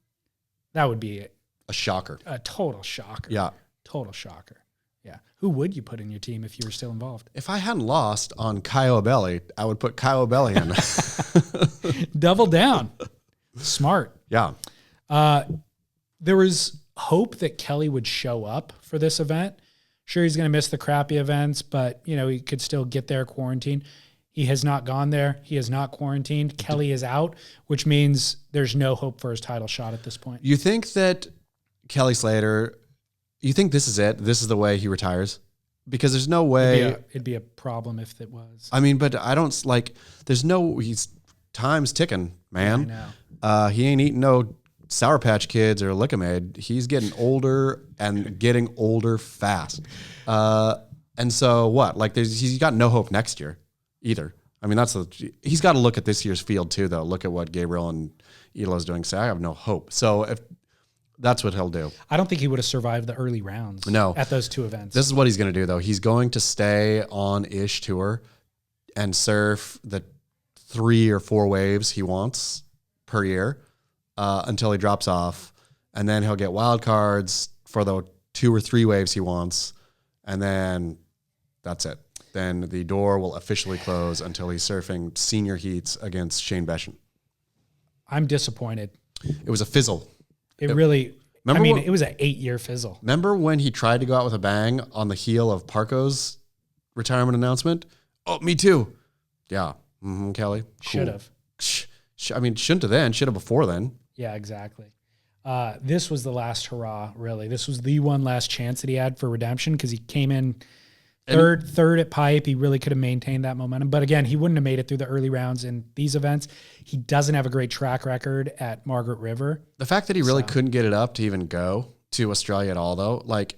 that would be a shocker. A total shocker. Yeah. Total shocker. Yeah. Who would you put in your team if you were still involved? If I hadn't lost on Caio Belli, I would put Caio Belli in. Double down. Smart. Yeah. There was hope that Kelly would show up for this event. Sure, he's going to miss the crappy events, but, he could still get there quarantined. He has not gone there. He has not quarantined. Kelly is out, which means there's no hope for his title shot at this point. You think that Kelly Slater, you think this is it? This is the way he retires? Because there's no way. It'd be a problem if it was. I mean, but I don't he's time's ticking, man. I know. He ain't eating no Sour Patch Kids or Lickamaid. He's getting older and getting older fast. And so what? Like he's got no hope next year either. I mean, he's got to look at this year's field too, though. Look at what Gabriel and Elo's doing. Say, I have no hope. So if that's what he'll do. I don't think he would have survived the early rounds. No. At those 2 events. This is what he's going to do, though. He's going to stay on Ish Tour and surf the 3 or 4 waves he wants per year until he drops off. And then he'll get wild cards for the 2 or 3 waves he wants. And then that's it. Then the door will officially close until he's surfing senior heats against Shane Beschen. I'm disappointed. It was a fizzle. It was an 8-year fizzle. Remember when he tried to go out with a bang on the heel of Parko's retirement announcement? Oh, me too. Yeah. Kelly. Cool. Should have. I mean, shouldn't have then. Should have before then. Yeah, exactly. This was the last hurrah, really. This was the one last chance that he had for redemption because he came in third at pipe. He really could have maintained that momentum. But again, he wouldn't have made it through the early rounds in these events. He doesn't have a great track record at Margaret River. The fact that he really couldn't get it up to even go to Australia at all, though, like,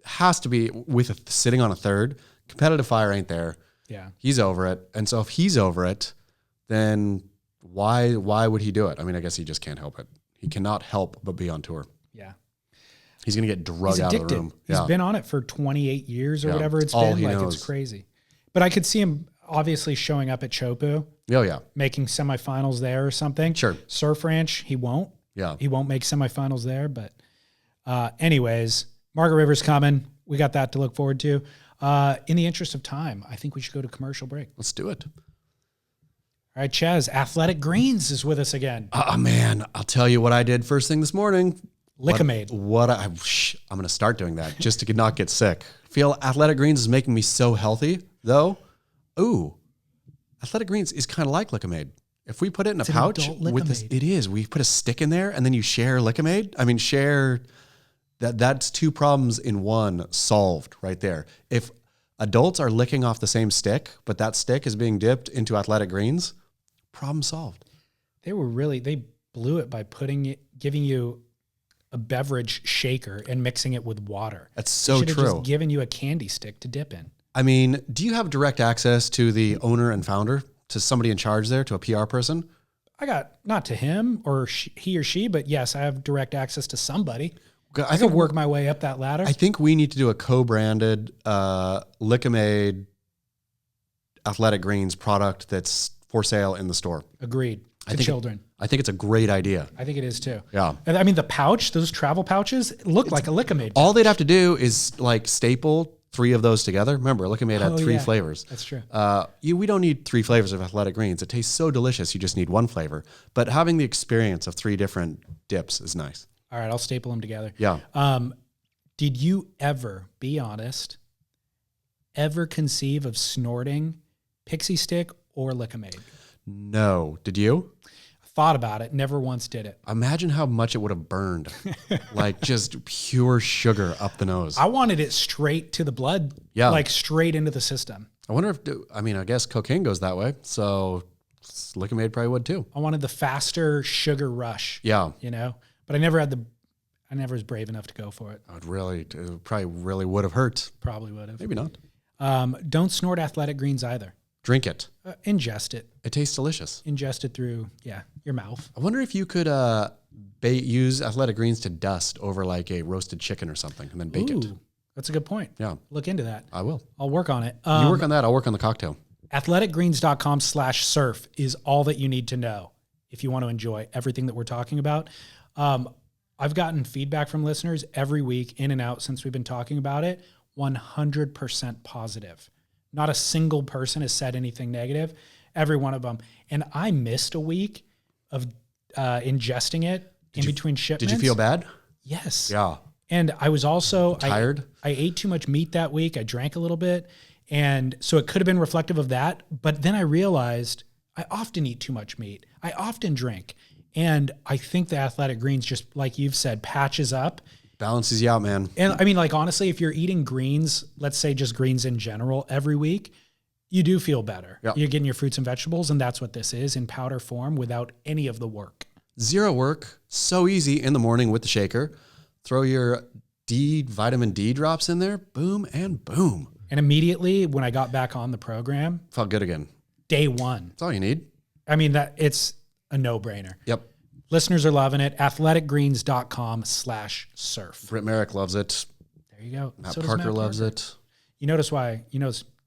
has to be with sitting on a third. Competitive fire ain't there. Yeah. He's over it. And so if he's over it, then why would he do it? I mean, I guess he just can't help it. He cannot help but be on tour. Yeah. He's going to get drugged out of the room. He's been on it for 28 years or whatever it's been. Like, it's crazy. But I could see him obviously showing up at Chopu. Oh, yeah. Making semifinals there or something. Sure. Surf Ranch, he won't. Yeah. He won't make semifinals there. But anyways, Margaret River's coming. We got that to look forward to. In the interest of time, I think we should go to commercial break. Let's do it. All right, Chaz, Athletic Greens is with us again. Oh, man. I'll tell you what I did first thing this morning. Lickamade. I'm going to start doing that just to not get sick. Feel Athletic Greens is making me so healthy, though. Ooh, Athletic Greens is kind of like Lickamade. If we put it in a pouch with this, it is. We put a stick in there and then you share Lickamade. I mean, that's two problems in one solved right there. If adults are licking off the same stick, but that stick is being dipped into Athletic Greens, problem solved. They blew it by giving you a beverage shaker and mixing it with water. That's so true. Should have just given you a candy stick to dip in. I mean, do you have direct access to the owner and founder, to somebody in charge there, to a PR person? I got, not to him or he or she, but yes, I have direct access to somebody. I could work my way up that ladder. I think we need to do a co-branded Lickamade Athletic Greens product that's for sale in the store. Agreed. To children. I think it's a great idea. I think it is too. Yeah. I mean, the pouch, those travel pouches look like a Lickamade pouch. All they'd have to do is like staple 3 of those together. Remember, Lickamade had 3 flavors. That's true. We don't need 3 flavors of Athletic Greens. It tastes so delicious. You just need 1 flavor. But having the experience of 3 different dips is nice. All right, I'll staple them together. Yeah. Did you ever, be honest, ever conceive of snorting Pixie Stick or Lickamade? No. Did you? Thought about it. Never once did it. Imagine how much it would have burned. Like just pure sugar up the nose. I wanted it straight to the blood. Yeah. Like straight into the system. I wonder I guess cocaine goes that way. So Lickamade probably would too. I wanted the faster sugar rush. Yeah. You know? But I never was brave enough to go for it. It probably really would have hurt. Probably would have. Maybe not. Don't snort Athletic Greens either. Drink it. Ingest it. It tastes delicious. Ingest it through, your mouth. I wonder if you could use Athletic Greens to dust over like a roasted chicken or something and then bake it. That's a good point. Yeah. Look into that. I will. I'll work on it. You work on that. I'll work on the cocktail. Athleticgreens.com/surf is all that you need to know if you want to enjoy everything that we're talking about. I've gotten feedback from listeners every week in and out since we've been talking about it. 100% positive. Not a single person has said anything negative. Every one of them. And I missed a week of ingesting it between shipments. Did you feel bad? Yes. Yeah. And I was also tired. I ate too much meat that week. I drank a little bit. And so it could have been reflective of that. But then I realized I often eat too much meat. I often drink. And I think the Athletic Greens, just like you've said, patches up. Balances you out, man. And I mean, like, honestly, if you're eating greens, let's say just greens in general every week, you do feel better. Yep. You're getting your fruits and vegetables, and that's what this is in powder form without any of the work. Zero work. So easy in the morning with the shaker. Throw your vitamin D drops in there. Boom and boom. And immediately when I got back on the program. Felt good again. Day 1. That's all you need. I mean, it's a no-brainer. Yep. Listeners are loving it. Athleticgreens.com/surf. Britt Merrick loves it. There you go. Matt Parker loves it. You notice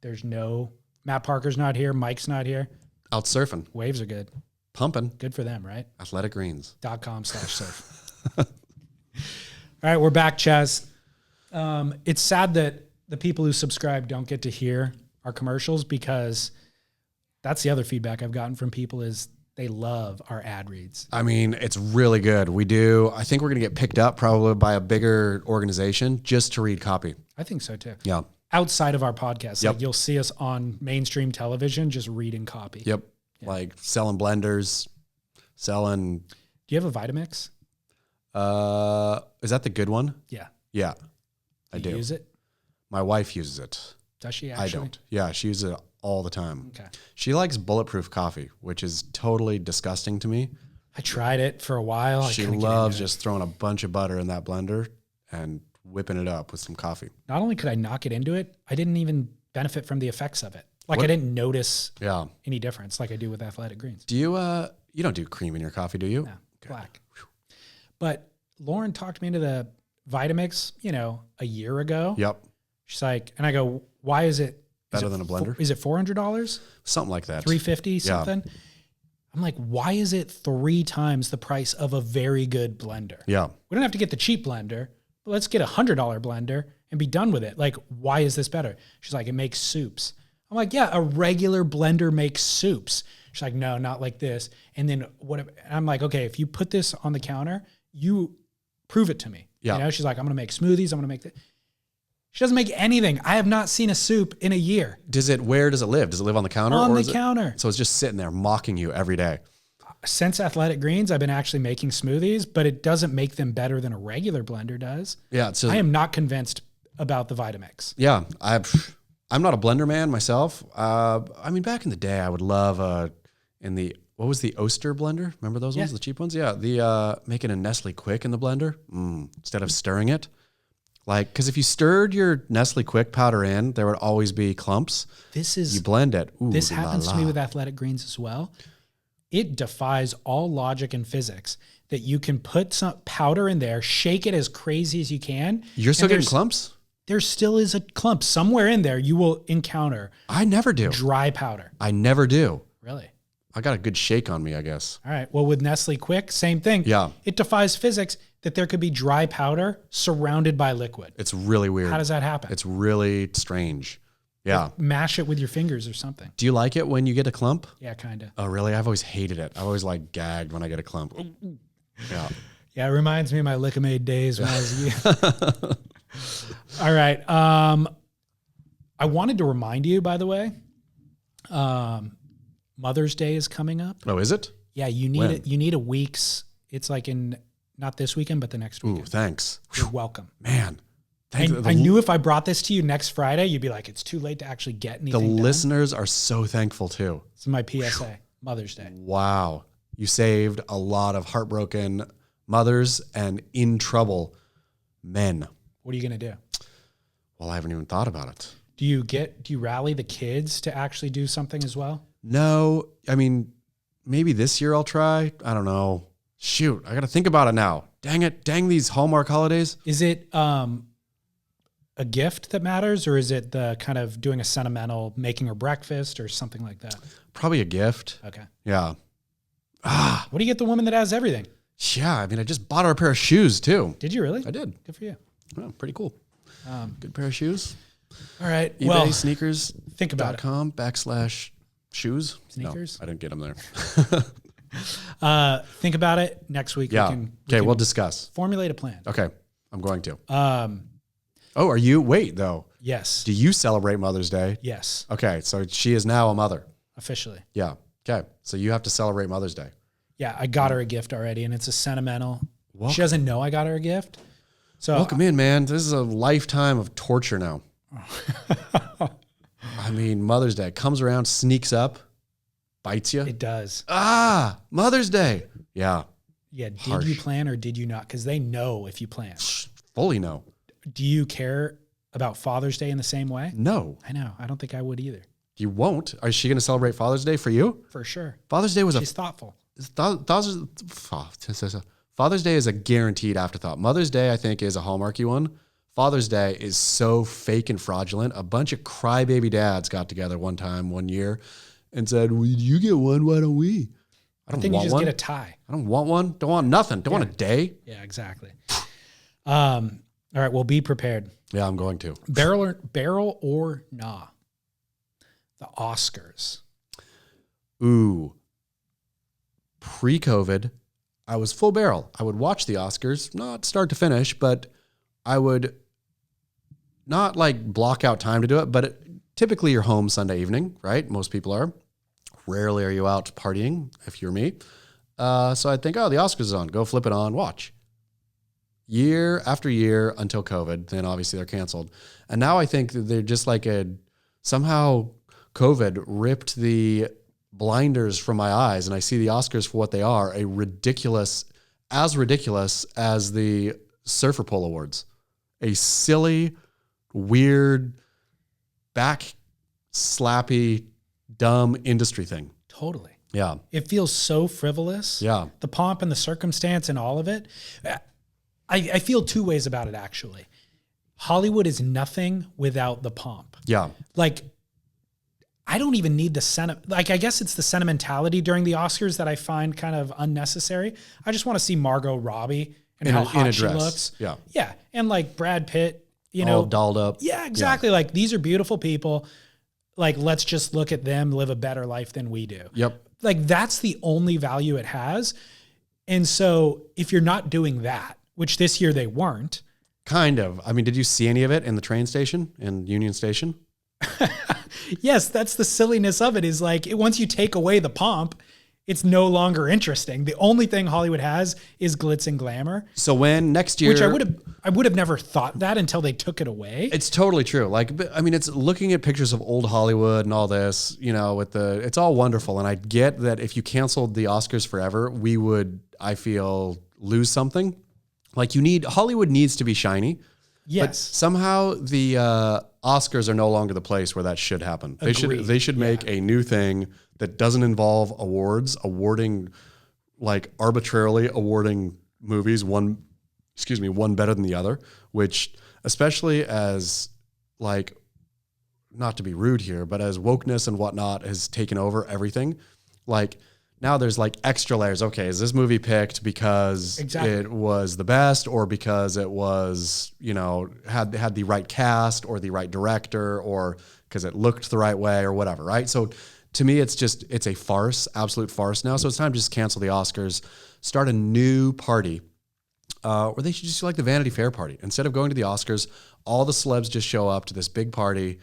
there's no, Matt Parker's not here. Mike's not here. Out surfing. Waves are good. Pumping. Good for them, right? Athleticgreens.com/surf. All right, we're back, Chaz. It's sad that the people who subscribe don't get to hear our commercials because that's the other feedback I've gotten from people is they love our ad reads. I mean, it's really good. We do. I think we're going to get picked up probably by a bigger organization just to read copy. I think so too. Yeah. outside of our podcast. Yep. Like you'll see us on mainstream television just reading copy. Yep. Yeah. Like selling blenders, selling. Do you have a Vitamix? Is that the good one? Yeah. Yeah. I do. Use it? My wife uses it. Does she actually? I don't. Yeah, she uses it all the time. Okay. She likes bulletproof coffee, which is totally disgusting to me. I tried it for a while. She loves just throwing a bunch of butter in that blender and whipping it up with some coffee. Not only could I not get into it, I didn't even benefit from the effects of it. Like I didn't notice any difference like I do with Athletic Greens. Do you, you don't do cream in your coffee, do you? No, black. But Lauren talked me into the Vitamix, a year ago. Yep. She's like, and I go, why is it better than a blender? Is it $400? Something like that. $350 something? Yeah. I'm like, why is it 3 times the price of a very good blender? Yeah. We don't have to get the cheap blender, but let's get $100 blender and be done with it. Like, why is this better? She's like, it makes soups. I'm like, yeah, a regular blender makes soups. She's like, no, not like this. And then whatever. And I'm like, okay, if you put this on the counter, you prove it to me. Yeah. She's like, I'm going to make smoothies. I'm going to make this. She doesn't make anything. I have not seen a soup in a year. Where does it live? Does it live on the counter? On the counter. So it's just sitting there mocking you every day. Since Athletic Greens, I've been actually making smoothies, but it doesn't make them better than a regular blender does. Yeah. I am not convinced about the Vitamix. Yeah. I'm not a blender man myself. I mean, back in the day, I would love what was the Oster blender? Remember those ones, the cheap ones? Yeah. The making a Nestle Quick in the blender instead of stirring it. Like, because if you stirred your Nestle Quick powder in, there would always be clumps. You blend it. Ooh, this happens to me with Athletic Greens as well. It defies all logic and physics that you can put some powder in there, shake it as crazy as you can. You're still getting clumps? There still is a clump somewhere in there you will encounter. I never do. Dry powder. I never do. Really? I got a good shake on me, I guess. All right. Well, with Nestle Quick, same thing. Yeah. It defies physics that there could be dry powder surrounded by liquid. It's really weird. How does that happen? It's really strange. Yeah. Like mash it with your fingers or something. Do you like it when you get a clump? Yeah, kind of. Oh, really? I've always hated it. I've always gagged when I get a clump. Yeah. Yeah, it reminds me of my Lick-O-Made days when I was a youth. All right. I wanted to remind you, by the way, Mother's Day is coming up. Oh, is it? Yeah, you need a week's. It's like not this weekend, but the next weekend. Ooh, thanks. You're welcome. Man. I knew if I brought this to you next Friday, you'd be like, it's too late to actually get anything done. Listeners are so thankful too. It's my PSA, Mother's Day. Wow. You saved a lot of heartbroken mothers and in trouble men. What are you going to do? Well, I haven't even thought about it. Do you rally the kids to actually do something as well? No. I mean, maybe this year I'll try. I don't know. Shoot, I got to think about it now. Dang it. Dang these Hallmark holidays. Is it a gift that matters, or is it the kind of doing a sentimental making her breakfast or something like that? Probably a gift. Okay. Yeah. What do you get the woman that has everything? Yeah. I mean, I just bought her a pair of shoes too. Did you really? I did. Good for you. Oh, pretty cool. Good pair of shoes. All right. eBay sneakers. Think about it. .com/shoes. Sneakers. No, I didn't get them there. Think about it next week. Yeah. We'll discuss. Formulate a plan. Okay. I'm going to. Are you? Wait, though. Yes. Do you celebrate Mother's Day? Yes. Okay. So she is now a mother. Officially. Yeah. Okay. So you have to celebrate Mother's Day. Yeah. I got her a gift already, and it's a sentimental. She doesn't know I got her a gift. So welcome in, man. This is a lifetime of torture now. I mean, Mother's Day comes around, sneaks up, bites you. It does. Mother's Day. Yeah. Yeah. Did you plan or did you not? Because they know if you plan. Fully no. Do you care about Father's Day in the same way? No. I know. I don't think I would either. You won't? Is she going to celebrate Father's Day for you? For sure. Father's Day was She's thoughtful. Father's Day is a guaranteed afterthought. Mother's Day, I think, is a Hallmarky one. Father's Day is so fake and fraudulent. A bunch of crybaby dads got together one year and said, well, you get one, why don't we? I don't want one. You just get a tie. I don't want one. Don't want nothing. Don't want a day. Yeah, exactly. All right, well, be prepared. Yeah, I'm going to. Barrel or nah? The Oscars. Ooh. Pre-COVID, I was full barrel. I would watch the Oscars, not start to finish, but I would not like block out time to do it, but typically you're home Sunday evening, right? Most people are. Rarely are you out partying, if you're me. So I think, the Oscars is on. Go flip it on, watch. Year after year until COVID, then obviously they're canceled. And now I think that they're just like somehow COVID ripped the blinders from my eyes, and I see the Oscars for what they are, ridiculous as the Surfer Pole Awards. A silly, weird, back slappy, dumb industry thing. Totally. Yeah. It feels so frivolous. Yeah. The pomp and the circumstance and all of it. I feel two ways about it, actually. Hollywood is nothing without the pomp. Yeah. Like, I don't even need I guess it's the sentimentality during the Oscars that I find kind of unnecessary. I just want to see Margot Robbie and how hot she looks. Yeah. Yeah. And like Brad Pitt, all dolled up. Yeah, exactly. Yeah. Like, these are beautiful people. Like, let's just look at them live a better life than we do. Yep. Like, that's the only value it has. And so if you're not doing that, which this year they weren't. Kind of. I mean, did you see any of it in the train station, in Union Station? Yes, that's the silliness of it, is like, once you take away the pomp, it's no longer interesting. The only thing Hollywood has is glitz and glamour. So when next year, which I would have never thought that until they took it away. It's totally true. Like, I mean, it's looking at pictures of old Hollywood and all this, it's all wonderful. And I get that if you canceled the Oscars forever, we would, I feel, lose something. Like, Hollywood needs to be shiny. Yes. But somehow the Oscars are no longer the place where that should happen. Agreed. They should make a new thing that doesn't involve arbitrarily awarding movies, one better than the other, which, especially as, like, not to be rude here, but as wokeness and whatnot has taken over everything, like, now there's like extra layers. Okay, is this movie picked because it was the best, or because it was, had the right cast or the right director, or because it looked the right way or whatever, right? So to me, it's a farce, absolute farce now. So it's time to just cancel the Oscars, start a new party, or they should just do like the Vanity Fair party. Instead of going to the Oscars, all the celebs just show up to this big party,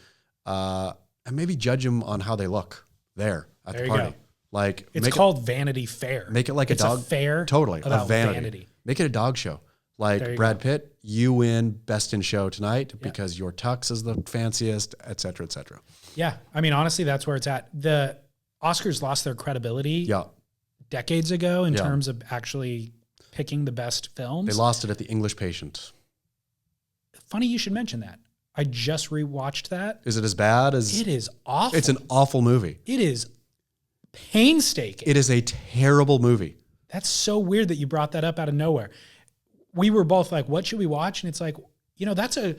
and maybe judge them on how they look there at the party. Go. Like, it's called Vanity Fair. Make it like it's a dog fair. Totally. About A vanity. Make it a dog show. Like, Brad Pitt, you win Best in Show tonight because your tux is the fanciest, et cetera, et cetera. Yeah. I mean, honestly, that's where it's at. The Oscars lost their credibility decades ago in terms of actually picking the best films. They lost it at The English Patient. Funny you should mention that. I just rewatched that. Is it as bad as... It is awful. It's an awful movie. It is painstaking. It is a terrible movie. That's so weird that you brought that up out of nowhere. We were both like, what should we watch? And it's like, that's a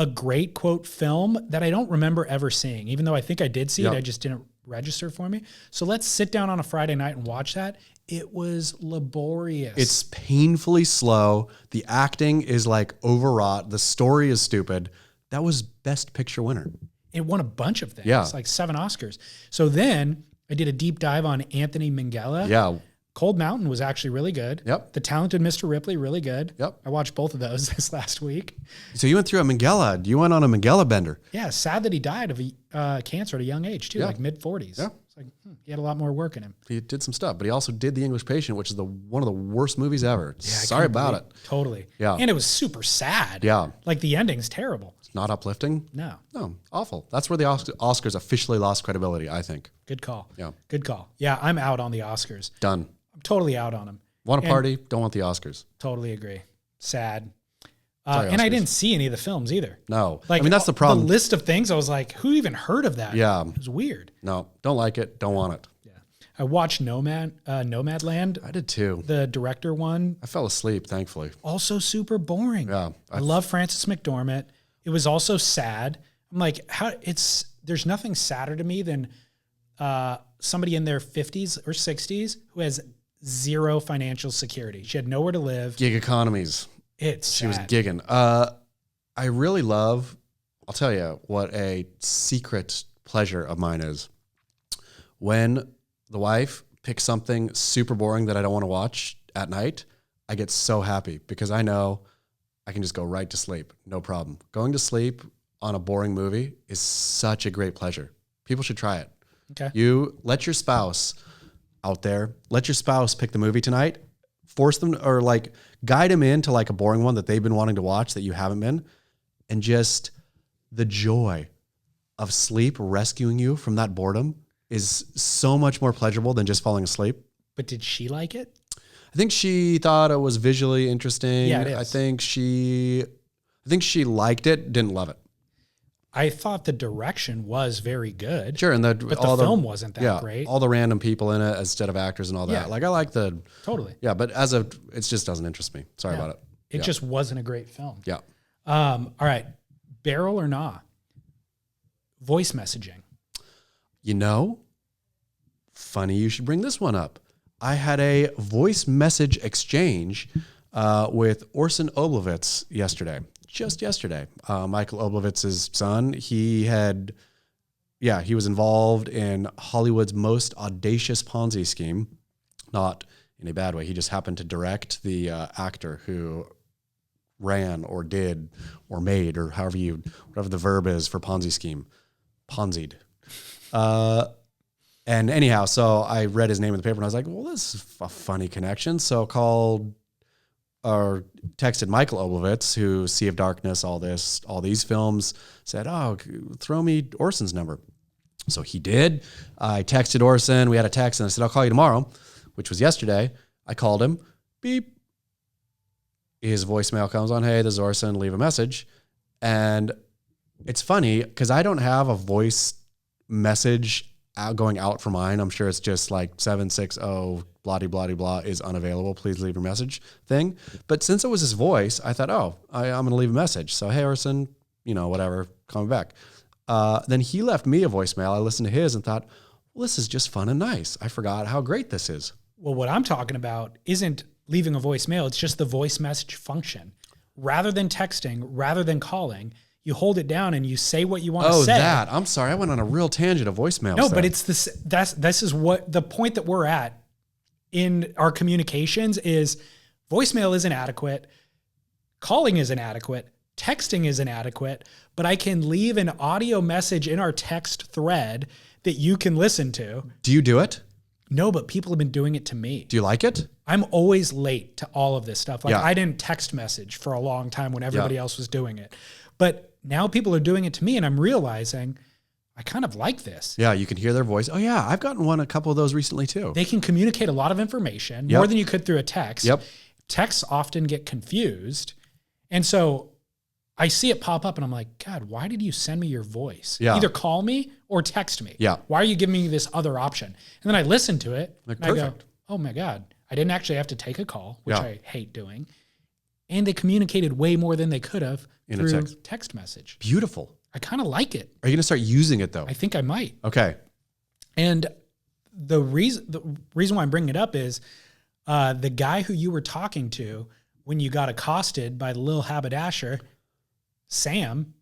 great, quote, film that I don't remember ever seeing. Even though I think I did see it, I just didn't register for me. So let's sit down on a Friday night and watch that. It was laborious. It's painfully slow. The acting is like overwrought. The story is stupid. That was Best Picture winner. It won a bunch of things. Yeah. Like 7 Oscars. So then I did a deep dive on Anthony Minghella. Yeah. Cold Mountain was actually really good. Yep. The Talented Mr. Ripley, really good. Yep. I watched both of those this last week. So you went through a Minghella. You went on a Minghella bender. Yeah. Sad that he died of cancer at a young age too, like mid-40s. Yeah. It's like, he had a lot more work in him. He did some stuff, but he also did The English Patient, which is one of the worst movies ever. Yeah, sorry about it. Totally. Yeah. And it was super sad. Yeah. Like, the ending's terrible. It's not uplifting. No, awful. That's where the Oscars officially lost credibility, I think. Good call. Yeah. Good call. Yeah, I'm out on the Oscars. Done. I'm totally out on them. Want a party? Don't want the Oscars. Totally agree. Sad. And I didn't see any of the films either. No. Like, I mean, that's the problem. The list of things, I was like, who even heard of that? Yeah. It was weird. No, don't like it. Don't want it. Yeah. I watched Nomadland. I did too. The director one. I fell asleep, thankfully. Also super boring. Yeah. I love Frances McDormand. It was also sad. I'm like, there's nothing sadder to me than somebody in their 50s or 60s who has zero financial security. She had nowhere to live. Gig economies. She was gigging. I really love, I'll tell you what a secret pleasure of mine is. When the wife picks something super boring that I don't want to watch at night, I get so happy because I know I can just go right to sleep. No problem. Going to sleep on a boring movie is such a great pleasure. People should try it. Okay. You let your spouse out there, let your spouse pick the movie tonight, force them or like guide them into like a boring one that they've been wanting to watch that you haven't been. And just the joy of sleep rescuing you from that boredom is so much more pleasurable than just falling asleep. But did she like it? I think she thought it was visually interesting. Yeah, it is. I think she liked it, didn't love it. I thought the direction was very good. Sure, and but the film wasn't that great. All the random people in it instead of actors and all that. Yeah. Like I like the Totally. Yeah, but it just doesn't interest me. Sorry about it. It just wasn't a great film. Yeah. All right. Barrel or nah? Voice messaging. You know, funny you should bring this one up. I had a voice message exchange with Orson Oblowitz just yesterday. Michael Oblowitz's son. He was involved in Hollywood's most audacious Ponzi scheme. Not in a bad way. He just happened to direct the actor who ran or did or made or whatever the verb is for Ponzi scheme. Ponzied. And anyhow, so I read his name in the paper and I was like, well, this is a funny connection. So called or texted Michael Oblowitz, who Sea of Darkness, all these films, said, oh, throw me Orson's number. So he did. I texted Orson. We had a text and I said, I'll call you tomorrow, which was yesterday. I called him. Beep. His voicemail comes on. Hey, this is Orson. Leave a message. And it's funny because I don't have a voice message going out for mine. I'm sure it's just like 760 blah, blah, blah, blah is unavailable. Please leave your message thing. But since it was his voice, I thought, I'm going to leave a message. So, hey, Orson, whatever, call me back. Then he left me a voicemail. I listened to his and thought, well, this is just fun and nice. I forgot how great this is. Well, what I'm talking about isn't leaving a voicemail. It's just the voice message function. Rather than texting, rather than calling, you hold it down and you say what you want to say. Oh, that. I'm sorry. I went on a real tangent of voicemail. No, but it's this. This is what the point that we're at in our communications is. Voicemail isn't adequate. Calling isn't adequate. Texting isn't adequate. But I can leave an audio message in our text thread that you can listen to. Do you do it? No, but people have been doing it to me. Do you like it? I'm always late to all of this stuff. Like I didn't text message for a long time when everybody else was doing it. But now people are doing it to me and I'm realizing I kind of like this. Yeah, you can hear their voice. Oh yeah, I've gotten a couple of those recently too. They can communicate a lot of information, more than you could through a text. Yep. Texts often get confused. And so I see it pop up and I'm like, God, why did you send me your voice? Yeah. Either call me or text me. Yeah. Why are you giving me this other option? And then I listen to it and perfect. I go, oh my God, I didn't actually have to take a call, which I hate doing. And they communicated way more than they could have through text message. Beautiful. I kind of like it. Are you going to start using it though? I think I might. Okay. And the reason why I'm bringing it up is the guy who you were talking to when you got accosted by the little haberdasher, Sam.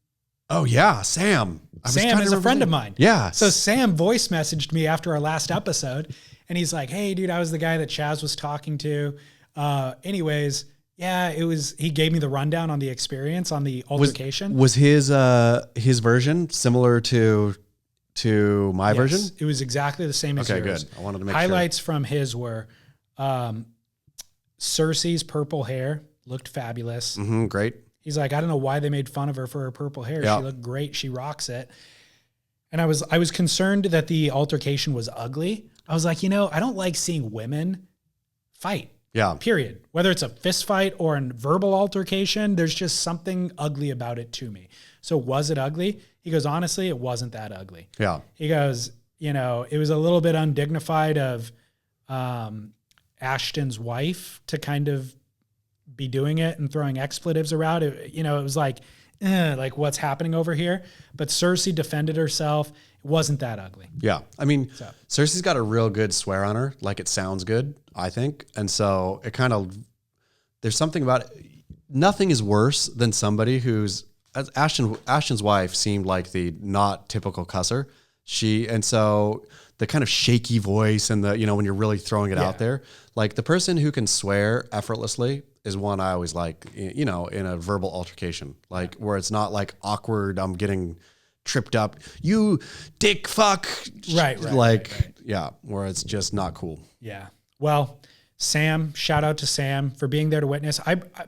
Oh yeah, Sam. Sam is a friend of mine. Yeah. So Sam voice messaged me after our last episode and he's like, hey dude, I was the guy that Chaz was talking to. Anyways, yeah, he gave me the rundown on the experience on the altercation. Was his version similar to my version? It was exactly the same as yours. Okay, good. I wanted to make Highlights from his were Cersei's purple hair looked fabulous. Mm-hmm, great. He's like, I don't know why they made fun of her for her purple hair. Yeah. She looked great. She rocks it. And I was concerned that the altercation was ugly. I was like, I don't like seeing women fight. Yeah. Period. Whether it's a fist fight or a verbal altercation, there's just something ugly about it to me. So was it ugly? He goes, honestly, it wasn't that ugly. Yeah. He goes, it was a little bit undignified of Ashton's wife to kind of be doing it and throwing expletives around. It was like what's happening over here? But Cersei defended herself. It wasn't that ugly. Yeah. I mean, Cersei's got a real good swear on her. Like it sounds good, I think. And so it there's something about it. Nothing is worse than somebody who's, Ashton's wife seemed like the not typical cusser. And so the kind of shaky voice and the, when you're really throwing it out there, like the person who can swear effortlessly is one I always like, in a verbal altercation, like where it's not like awkward. I'm getting tripped up. You dick fuck. Right. Yeah. Where it's just not cool. Yeah. Well, Sam, shout out to Sam for being there to witness.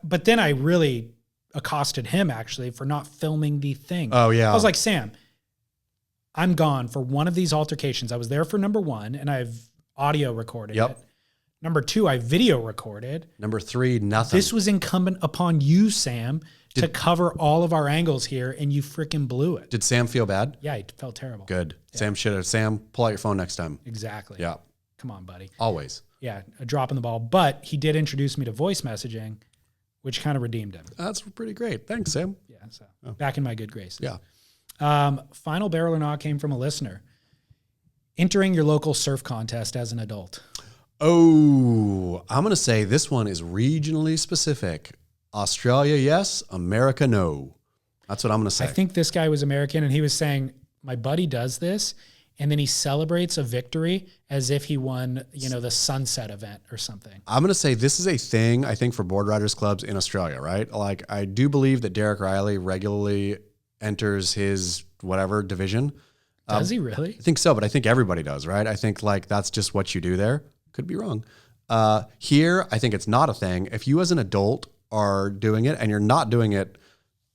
But then I really accosted him actually for not filming the thing. Oh yeah. I was like, Sam, I'm gone for one of these altercations. I was there for number 1 and I've audio recorded it. Number 2, I video recorded. Number 3, nothing. This was incumbent upon you, Sam, to cover all of our angles here, and you freaking blew it. Did Sam feel bad? Yeah, he felt terrible. Good. Yeah. Sam, pull out your phone next time. Exactly. Yeah. Come on, buddy. Always. Yeah, a drop in the ball. But he did introduce me to voice messaging, which kind of redeemed him. That's pretty great. Thanks, Sam. Yeah, so back in my good graces. Yeah. Final barrel or not came from a listener. Entering your local surf contest as an adult. Oh, I'm going to say this one is regionally specific. Australia, yes. America, no. That's what I'm going to say. I think this guy was American, and he was saying, my buddy does this, and then he celebrates a victory as if he won, the sunset event or something. I'm going to say this is a thing, I think, for board riders clubs in Australia, right? Like, I do believe that Derek Riley regularly enters his whatever division. Does he really? I think so, but I think everybody does, right? I think like that's just what you do there. Could be wrong. Here, I think it's not a thing. If you as an adult are doing it and you're not doing it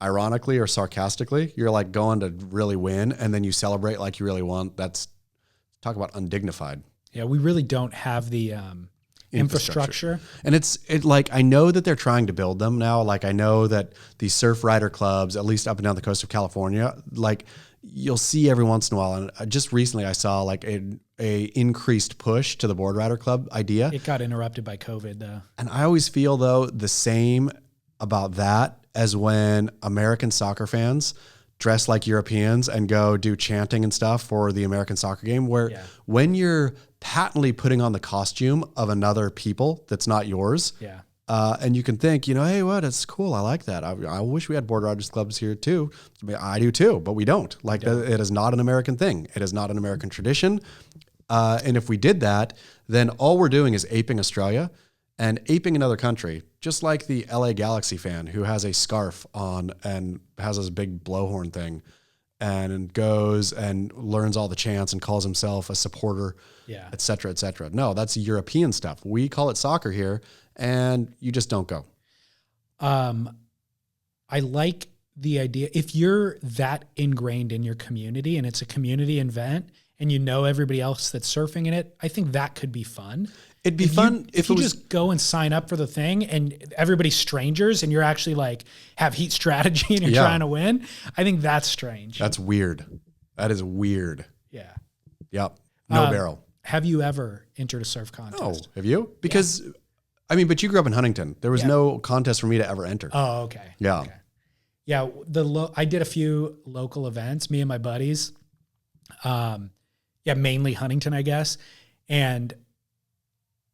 ironically or sarcastically, you're like going to really win and then you celebrate like you really won. That's, talk about undignified. Yeah, we really don't have the infrastructure. And it's like, I know that they're trying to build them now. Like I know that these surf rider clubs, at least up and down the coast of California, like you'll see every once in a while. And just recently I saw like a increased push to the board rider club idea. It got interrupted by COVID though. And I always feel though the same about that as when American soccer fans dress like Europeans and go do chanting and stuff for the American soccer game, where when you're patently putting on the costume of another people that's not yours. Yeah. And you can think, hey, what? It's cool. I like that. I wish we had board riders clubs here too. I do too, but we don't. Like it is not an American thing. It is not an American tradition. And if we did that, then all we're doing is aping Australia and aping another country, just like the LA Galaxy fan who has a scarf on and has this big blowhorn thing and goes and learns all the chants and calls himself a supporter, et cetera, et cetera. No, that's European stuff. We call it soccer here, and you just don't go. I like the idea. If you're that ingrained in your community and it's a community event and you know everybody else that's surfing in it, I think that could be fun. It'd be fun if you just go and sign up for the thing and everybody's strangers and you're actually like have heat strategy and you're trying to win. I think that's strange. That's weird. That is weird. Yeah. Yep. No barrel. Have you ever entered a surf contest? No. Have you? Because but you grew up in Huntington. There was no contest for me to ever enter. Oh, okay. Yeah. Okay. Yeah. I did a few local events, me and my buddies. Mainly Huntington, I guess. And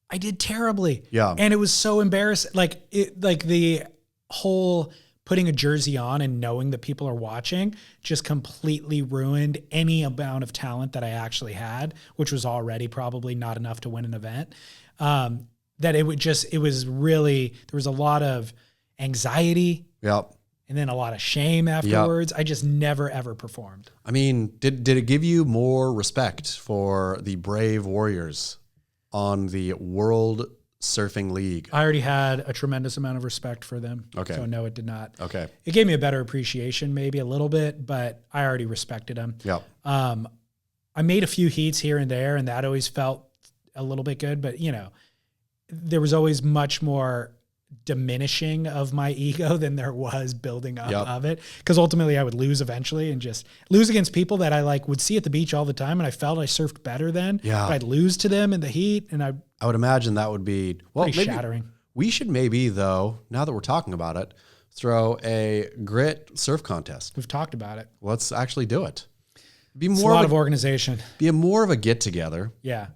I did terribly. Yeah. And it was so embarrassing. Like the whole putting a jersey on and knowing that people are watching just completely ruined any amount of talent that I actually had, which was already probably not enough to win an event. There was a lot of anxiety. Yep. And then a lot of shame afterwards. Yep. I just never, ever performed. I mean, did it give you more respect for the brave warriors on the World Surfing League? I already had a tremendous amount of respect for them. Okay. So no, it did not. Okay. It gave me a better appreciation, maybe a little bit, but I already respected them. Yep. I made a few heats here and there, and that always felt a little bit good, but there was always much more diminishing of my ego than there was building up of it. Because ultimately I would lose eventually and just lose against people that I would see at the beach all the time. And I felt I surfed better then. Yeah. But I'd lose to them in the heat. And I would imagine that would be pretty shattering. We should maybe though, now that we're talking about it, throw a grit surf contest. We've talked about it. Let's actually do it. It's a lot of organization. Be more of a get together. Yeah.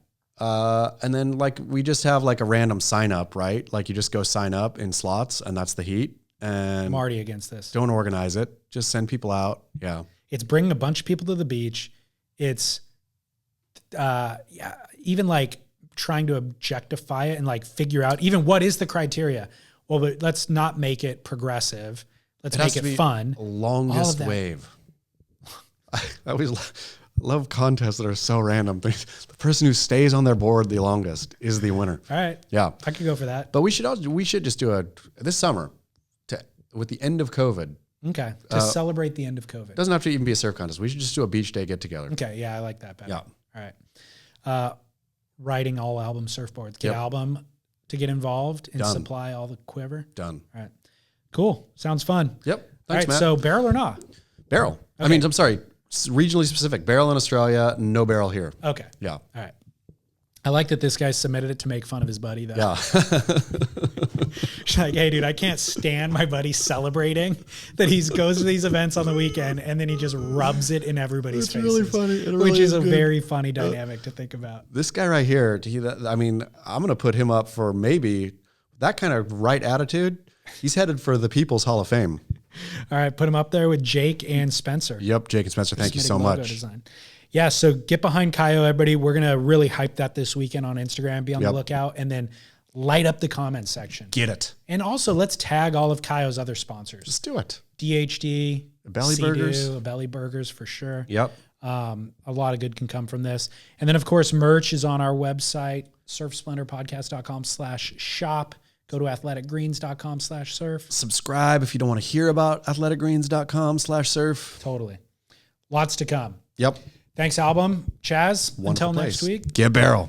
And then we just have a random sign up, right? Like you just go sign up in slots and that's the heat. And I'm already against this. Don't organize it. Just send people out. Yeah. It's bringing a bunch of people to the beach. It's even like trying to objectify it and like figure out even what is the criteria. Well, but let's not make it progressive. Let's make it fun. Longest wave. I always love contests that are so random. The person who stays on their board the longest is the winner. All right. Yeah. I could go for that. But we should just do this summer with the end of COVID. Okay. To celebrate the end of COVID. Doesn't have to even be a surf contest. We should just do a beach day get together. Okay. Yeah. I like that better. Yeah. All right. Writing all album surfboards. Get album to get involved and supply all the quiver. Done. All right. Cool. Sounds fun. Yep. Thanks, all right. Matt. So barrel or not? Barrel. Okay. I mean, I'm sorry. Regionally specific. Barrel in Australia, no barrel here. Okay. Yeah. All right. I like that this guy submitted it to make fun of his buddy, though. Yeah. She's like, hey, dude, I can't stand my buddy celebrating that he goes to these events on the weekend and then he just rubs it in everybody's faces. Really funny. It really which is a good. very funny dynamic to think about. This guy right here, I mean, I'm going to put him up for maybe that kind of right attitude. He's headed for the People's Hall of Fame. All right. Put him up there with Jake and Spencer. Yep. Jake and Spencer. Thank you so much. Design. Yeah, so get behind Caio, everybody. We're going to really hype that this weekend on Instagram. Be on the lookout and then light up the comment section. Get it. And also, let's tag all of Caio's other sponsors. Just do it. DHD, Belly Burgers. Belly Burgers for sure. Yep. A lot of good can come from this. And then, of course, merch is on our website, surfsplendorpodcast.com/shop. Go to athleticgreens.com/surf. Subscribe if you don't want to hear about athleticgreens.com/surf. Totally. Lots to come. Yep. Thanks, album. Chaz, Wonderful until place. next week. Get barrel.